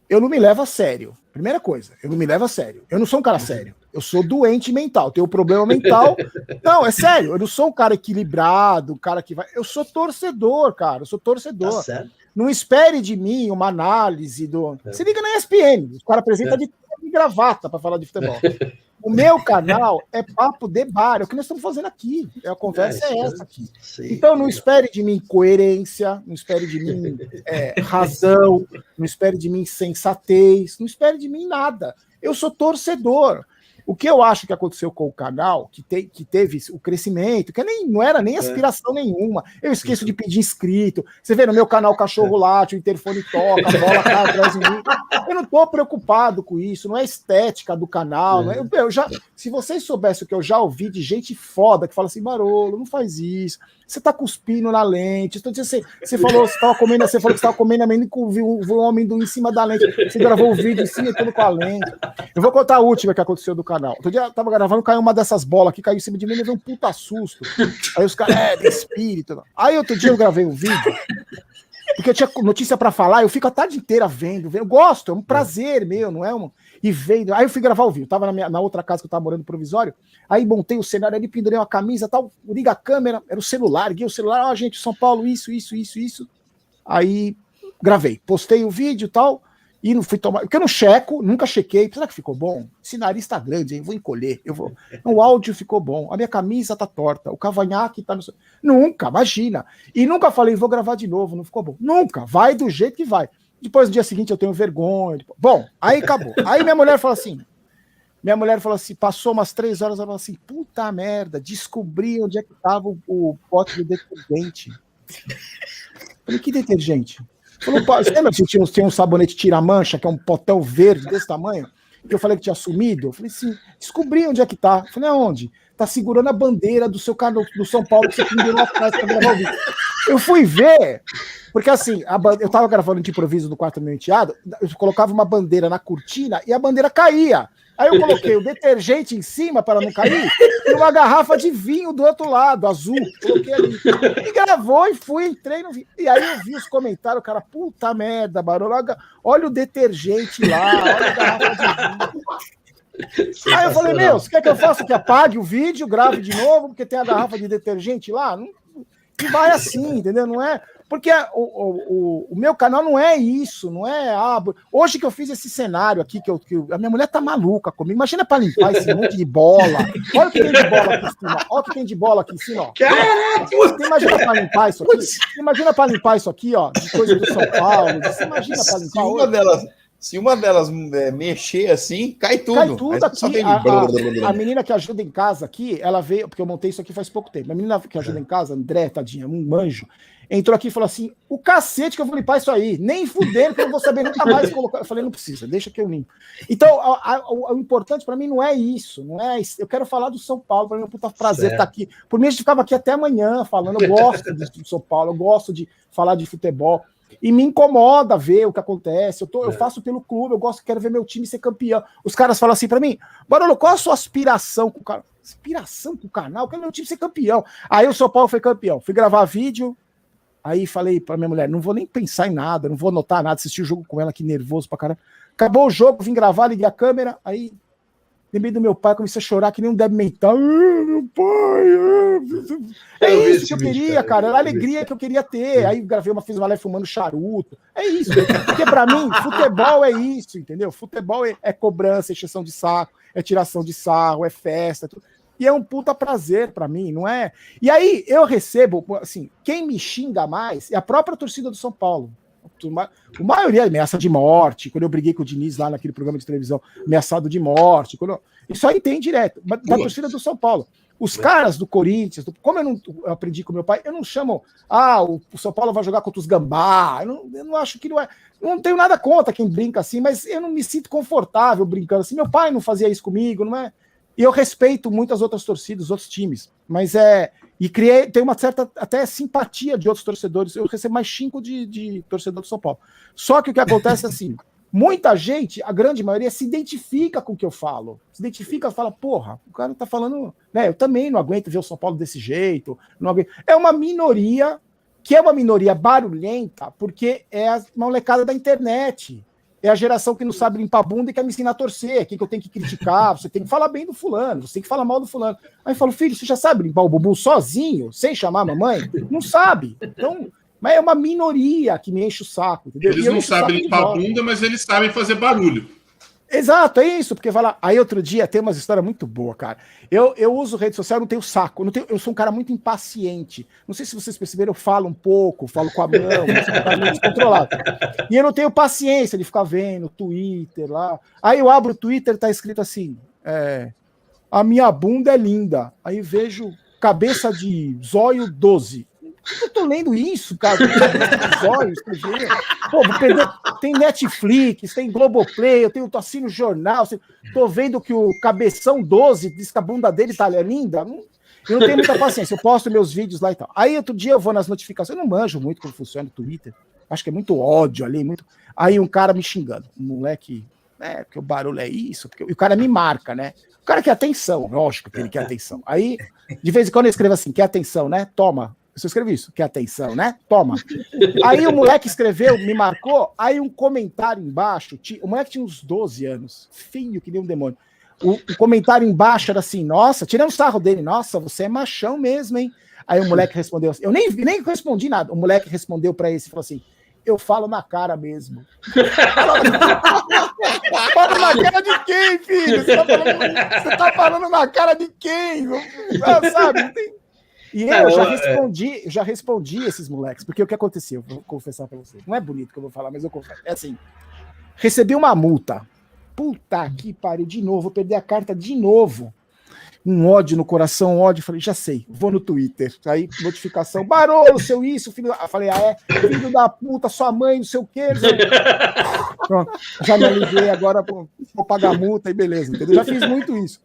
[SPEAKER 5] eu não me levo a sério. Primeira coisa, eu não me levo a sério. Eu não sou um cara sério. Eu sou doente mental, tenho problema mental. Não, é sério, eu não sou um cara equilibrado, um cara que vai. Eu sou torcedor, cara. Eu sou torcedor.
[SPEAKER 6] Tá certo.
[SPEAKER 5] Não espere de mim uma análise do. Você liga na ESPN, os caras apresentam de gravata para falar de futebol. O meu canal é papo de bar, é o que nós estamos fazendo aqui. A conversa é essa aqui.
[SPEAKER 6] Sim,
[SPEAKER 5] então não espere de mim coerência, não espere de mim razão, não espere de mim sensatez, não espere de mim nada. Eu sou torcedor. O que eu acho que aconteceu com o canal, que teve o crescimento, que não era nem aspiração nenhuma. Eu esqueço de pedir inscrito. Você vê no meu canal o cachorro late, o interfone toca, a bola cai atrás de mim. Eu não estou preocupado com isso, não é estética do canal. Não é, se vocês soubessem o que eu já ouvi de gente foda que fala assim, Barolo, não faz isso. Você tá cuspindo na lente. Você falou que você estava comendo amendoim com o amendoim em cima da lente. Você gravou o vídeo em cima e tudo com a lente. Eu vou contar a última que aconteceu do canal. Outro dia eu tava gravando, caiu uma dessas bolas aqui, caiu em cima de mim e levei um puta susto. Aí os caras, tem espírito. Aí outro dia eu gravei um vídeo, porque eu tinha notícia pra falar, eu fico a tarde inteira vendo. Eu gosto, é um prazer meu, não é? E vendo. Aí eu fui gravar o vídeo, tava na outra casa que eu tava morando provisório, aí montei o cenário ali, pendurei uma camisa tal, liga a câmera, era o celular, liguei o celular, gente, São Paulo, isso. Aí gravei, postei o vídeo e tal, e não fui tomar, porque eu não checo, nunca chequei, será que ficou bom? Esse nariz tá grande, hein? Vou encolher, o áudio ficou bom, a minha camisa tá torta, o cavanhaque tá no... Nunca, imagina, e nunca falei, vou gravar de novo, não ficou bom, nunca, vai do jeito que vai. Depois, no dia seguinte, eu tenho vergonha. Bom, aí acabou. Aí minha mulher falou assim, passou umas 3 horas, ela falou assim, puta merda, descobri onde é que tava o pote de detergente. Falei, que detergente? Falou, você lembra que tinha um sabonete tira-mancha, que é um potão verde desse tamanho? Que eu falei que tinha sumido? Eu falei, sim, descobri onde é que tá. Eu falei, aonde? Tá segurando a bandeira do seu canal do São Paulo que você pendurou atrás pra gravar o vídeo. Eu fui ver, porque assim, eu tava gravando de improviso do Quarto Meu Enteado, eu colocava uma bandeira na cortina e a bandeira caía. Aí eu coloquei o detergente em cima para não cair e uma garrafa de vinho do outro lado, azul. Coloquei ali. E gravou e entrei no vídeo. E aí eu vi os comentários, o cara, puta merda, Barolo, olha o detergente lá, olha a garrafa de vinho. Aí eu falei, você quer que eu faça que apague o vídeo, grave de novo, porque tem a garrafa de detergente lá? Não vai assim, entendeu? Não é... Porque o meu canal não é isso, não é... hoje que eu fiz esse cenário aqui, a minha mulher tá maluca comigo. Imagina pra limpar esse monte de bola. Olha o que tem de bola aqui em cima. Olha o que tem de bola aqui em cima, ó. Você imagina pra limpar isso aqui? Imagina pra limpar isso aqui, ó, de coisa do São Paulo. Você imagina pra limpar
[SPEAKER 1] Se uma delas mexer assim, cai tudo.
[SPEAKER 5] Cai tudo aqui. A menina que ajuda em casa aqui, ela veio, porque eu montei isso aqui faz pouco tempo. A menina que ajuda em casa, André, tadinha, um manjo, entrou aqui e falou assim: o cacete que eu vou limpar isso aí, nem fudendo que eu não vou saber nunca mais colocar. Eu falei, não precisa, deixa que eu limpo. Então, o importante para mim não é isso, não é isso. Eu quero falar do São Paulo, para mim é um puta prazer estar aqui. Por mim, a gente ficava aqui até amanhã falando, eu gosto do São Paulo, eu gosto de falar de futebol. E me incomoda ver o que acontece. Eu faço pelo clube, quero ver meu time ser campeão. Os caras falam assim para mim: Barolo, qual a sua aspiração com o canal? Aspiração com o canal? Eu quero meu time ser campeão. Aí o São Paulo foi campeão. Fui gravar vídeo. Aí falei pra minha mulher: não vou nem pensar em nada, não vou anotar nada. Assisti o jogo com ela aqui, nervoso pra caramba. Acabou o jogo, vim gravar, liguei a câmera. Aí lembrei do meu pai, comecei a chorar que nem um débil mental. Meu pai. É isso que eu queria, cara. Era a alegria que eu queria ter. Aí gravei fiz uma live fumando charuto. É isso. Porque pra mim, futebol é isso, entendeu? Futebol é cobrança, é encheção de saco, é tiração de sarro, é festa. Tudo. E é um puta prazer pra mim, não é? E aí eu recebo, assim, quem me xinga mais é a própria torcida do São Paulo. A maioria ameaça de morte. Quando eu briguei com o Diniz lá naquele programa de televisão, ameaçado de morte. Isso aí tem direto, da torcida do São Paulo. Os caras do Corinthians, como eu aprendi com meu pai, eu não chamo, o São Paulo vai jogar contra os Gambá. Eu não acho que não é. Eu não tenho nada contra quem brinca assim, mas eu não me sinto confortável brincando assim. Meu pai não fazia isso comigo, não é? E eu respeito muitas outras torcidas, outros times, mas tem uma certa até simpatia de outros torcedores. Eu recebo mais 5 de torcedor do São Paulo. Só que o que acontece é assim, muita gente, a grande maioria, se identifica com o que eu falo. Se identifica, fala, porra, o cara tá falando, né? Eu também não aguento ver o São Paulo desse jeito. Não aguento. É uma minoria, que é uma minoria barulhenta, porque é a molecada da internet. É a geração que não sabe limpar a bunda e quer me ensinar a torcer. Aqui que eu tenho que criticar, você tem que falar bem do fulano, você tem que falar mal do fulano. Aí eu falo, filho, você já sabe limpar o bumbum sozinho, sem chamar a mamãe? Não sabe. Então, mas é uma minoria que me enche o saco. Entendeu?
[SPEAKER 3] Eles não sabem limpar a bunda, mas eles sabem fazer barulho.
[SPEAKER 5] Exato, é isso, porque fala. Aí outro dia tem umas histórias muito boas, cara. Eu uso rede social, não tenho saco, eu sou um cara muito impaciente. Não sei se vocês perceberam, eu falo um pouco, falo com a mão, meio descontrolado. E eu não tenho paciência de ficar vendo Twitter lá. Aí eu abro o Twitter, tá escrito assim: a minha bunda é linda. Aí vejo cabeça de zóio 12. Eu tô lendo isso, cara. Pô, vou perder. Tem Netflix, tem Globoplay, eu tô assistindo jornal, tô vendo que o Cabeção 12 diz que a bunda dele tá linda. Eu não tenho muita paciência, eu posto meus vídeos lá e tal. Aí outro dia eu vou nas notificações, eu não manjo muito como funciona o Twitter. Acho que é muito ódio ali, muito. Aí um cara me xingando, um moleque, porque o barulho é isso, porque o cara me marca, né? O cara quer atenção, lógico que ele quer atenção. Aí, de vez em quando eu escrevo assim, quer atenção, né? Toma. Eu escrevi isso, quer atenção, né? Toma. Aí o moleque escreveu, me marcou, aí um comentário embaixo, o moleque tinha uns 12 anos, feio que nem um demônio. O comentário embaixo era assim, nossa, tirando sarro dele, nossa, você é machão mesmo, hein? Aí o moleque respondeu assim, eu nem respondi nada, o moleque respondeu pra esse e falou assim, eu falo na cara mesmo. Fala na cara de quem, filho? Você tá falando na cara de quem? Sabe, não tem... E eu já respondi esses moleques, porque o que aconteceu, vou confessar pra vocês, não é bonito que eu vou falar, mas eu confesso, é assim, recebi uma multa, puta que pariu, de novo, vou perder a carta de novo, um ódio no coração, falei, já sei, vou no Twitter, aí notificação, Barolo, seu isso, filho, falei, filho da puta, sua mãe, não sei o quê, pronto, já me aliviei, agora vou pagar a multa e beleza, entendeu? Já fiz muito isso.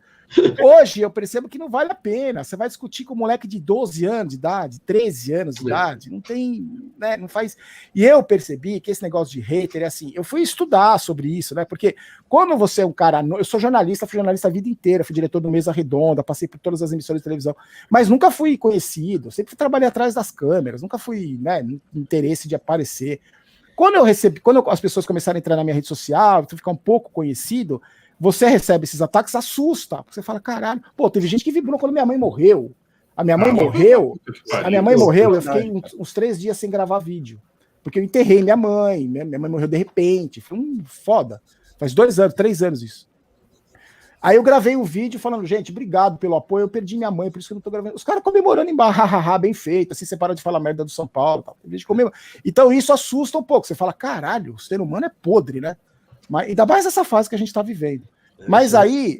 [SPEAKER 5] Hoje eu percebo que não vale a pena. Você vai discutir com um moleque de 12 anos de idade, 13 anos de idade, não tem, né, não faz. E eu percebi que esse negócio de hater é assim, eu fui estudar sobre isso, né? Porque quando você é um cara, eu sou jornalista, fui jornalista a vida inteira, fui diretor do Mesa Redonda, passei por todas as emissoras de televisão, mas nunca fui conhecido, sempre trabalhei atrás das câmeras, nunca fui, né, no interesse de aparecer. Quando as pessoas começaram a entrar na minha rede social, tu ficar um pouco conhecido, você recebe esses ataques, assusta. Você fala, caralho, pô, teve gente que vibrou quando minha mãe morreu. A minha mãe morreu, eu fiquei uns 3 dias sem gravar vídeo. Porque eu enterrei minha mãe morreu de repente. Foi foda. Faz 2 anos, 3 anos isso. Aí eu gravei um vídeo falando, gente, obrigado pelo apoio, eu perdi minha mãe, por isso que eu não tô gravando. Os caras comemorando embaixo, bem feito, assim, você para de falar merda do São Paulo. Tal. Então isso assusta um pouco. Você fala, caralho, o ser humano é podre, né? Mas, ainda mais essa fase que a gente está vivendo. Mas aí,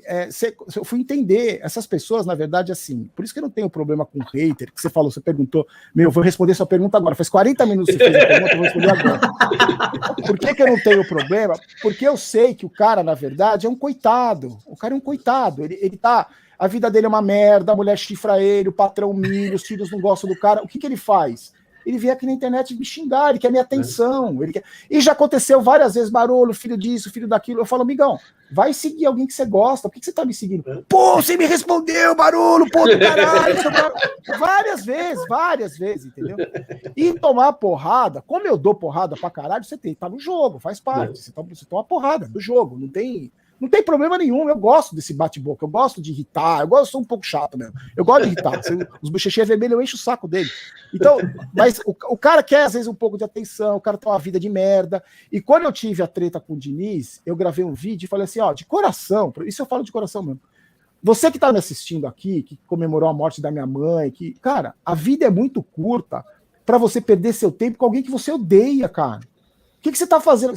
[SPEAKER 5] eu fui entender, essas pessoas, na verdade, assim, por isso que eu não tenho problema com hater, que você perguntou, eu vou responder sua pergunta agora, faz 40 minutos que você fez a pergunta, eu vou responder agora. Por que eu não tenho problema? Porque eu sei que o cara, na verdade, é um coitado, o cara é um coitado, ele tá, a vida dele é uma merda, a mulher chifra ele, o patrão humilha, os filhos não gostam do cara, o que ele faz? Ele vem aqui na internet me xingar, ele quer minha atenção. E já aconteceu várias vezes, Barolo, filho disso, filho daquilo. Eu falo, amigão, vai seguir alguém que você gosta. Por que você tá me seguindo? Pô, você me respondeu, Barolo, pô do caralho. Várias vezes, entendeu? E tomar porrada, como eu dou porrada pra caralho, você tá no jogo, faz parte. Você toma porrada do jogo, não tem problema nenhum, eu gosto desse bate-boca, eu gosto de irritar, eu sou um pouco chato mesmo, eu gosto de irritar, os bochechinhos vermelhos eu encho o saco dele. Então, mas o cara quer às vezes um pouco de atenção, o cara tem uma vida de merda, e quando eu tive a treta com o Diniz, eu gravei um vídeo e falei assim, de coração, isso eu falo de coração mesmo, Você que está me assistindo aqui, que comemorou a morte da minha mãe, cara, a vida é muito curta para você perder seu tempo com alguém que você odeia, cara. O que você está fazendo?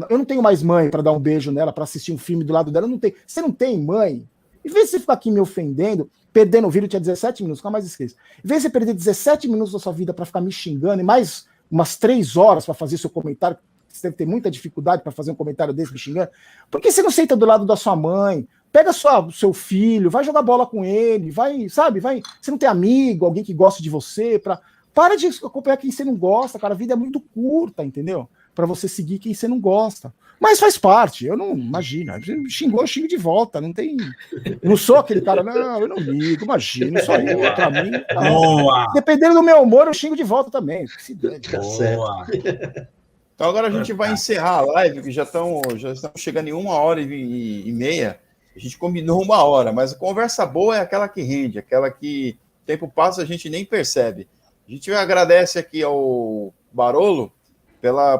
[SPEAKER 5] Eu não tenho mais mãe para dar um beijo nela, para assistir um filme do lado dela. Você não tem mãe? Em vez de você ficar aqui me ofendendo, perdendo o vídeo, tinha 17 minutos, nunca mais esqueço. Em vez de você perder 17 minutos da sua vida para ficar me xingando e mais umas 3 horas para fazer seu comentário, você deve ter muita dificuldade para fazer um comentário desse me xingando, por que você não senta do lado da sua mãe? Pega seu filho, vai jogar bola com ele, vai. Você não tem amigo, alguém que gosta de você, para de acompanhar quem você não gosta, cara. A vida é muito curta, entendeu? Para você seguir quem você não gosta. Mas faz parte, eu não, imagina, xingou, eu xingo de volta, não tem, eu não sou aquele cara, não, eu não ligo, imagina, isso aí pra mim, tá.
[SPEAKER 4] Boa!
[SPEAKER 5] Dependendo do meu humor, eu xingo de volta também, se dane.
[SPEAKER 4] Boa!
[SPEAKER 1] Então agora a gente vai encerrar a live, que já estamos chegando em 1h30, a gente combinou 1 hora, mas a conversa boa é aquela que rende, aquela que o tempo passa a gente nem percebe. A gente agradece aqui ao Barolo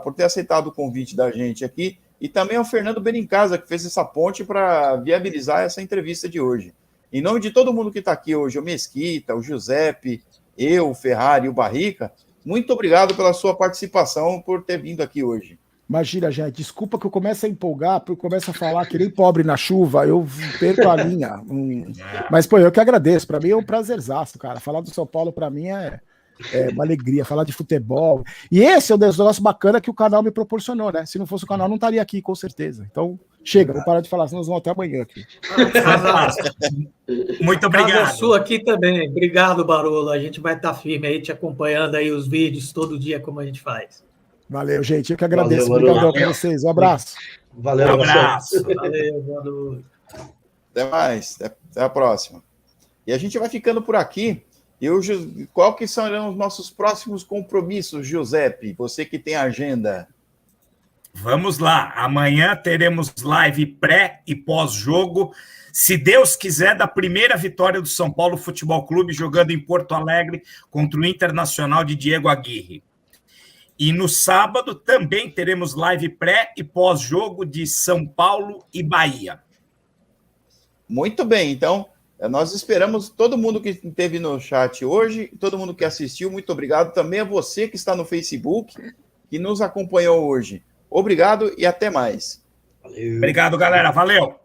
[SPEAKER 1] por ter aceitado o convite da gente aqui, e também ao Fernando Benincasa, que fez essa ponte para viabilizar essa entrevista de hoje. Em nome de todo mundo que está aqui hoje, o Mesquita, o Giuseppe, eu, o Ferrari e o Barrica, muito obrigado pela sua participação, por ter vindo aqui hoje.
[SPEAKER 5] Imagina, gente, desculpa que eu começo a empolgar, porque eu começo a falar que nem pobre na chuva, eu perco a linha. Mas, pô, eu que agradeço, para mim é um prazerzaço, cara. Falar do São Paulo, para mim, é uma alegria, falar de futebol. E esse é um negócio bacana que o canal me proporcionou, né? Se não fosse o canal, não estaria aqui, com certeza. Então, chega, vou parar de falar, senão nós vamos até amanhã aqui.
[SPEAKER 4] Muito obrigado.
[SPEAKER 2] Casa sua aqui também. Obrigado, Barolo. A gente vai estar firme aí, te acompanhando aí os vídeos todo dia, como a gente faz.
[SPEAKER 5] Valeu, gente. Eu que agradeço.
[SPEAKER 6] Valeu,
[SPEAKER 5] Obrigadão para vocês. Um abraço.
[SPEAKER 6] Valeu,
[SPEAKER 4] Um abraço.
[SPEAKER 2] Valeu, boa noite.
[SPEAKER 1] Até mais, até a próxima. E a gente vai ficando por aqui. Qual que serão os nossos próximos compromissos, Giuseppe? Você que tem agenda.
[SPEAKER 4] Vamos lá. Amanhã teremos live pré e pós-jogo. Se Deus quiser, da primeira vitória do São Paulo Futebol Clube, jogando em Porto Alegre contra o Internacional de Diego Aguirre. E no sábado também teremos live pré e pós-jogo de São Paulo e Bahia.
[SPEAKER 1] Muito bem, então nós esperamos todo mundo que esteve no chat hoje, todo mundo que assistiu, muito obrigado. Também a você que está no Facebook, que nos acompanhou hoje. Obrigado e até mais.
[SPEAKER 6] Valeu.
[SPEAKER 4] Obrigado, galera. Valeu.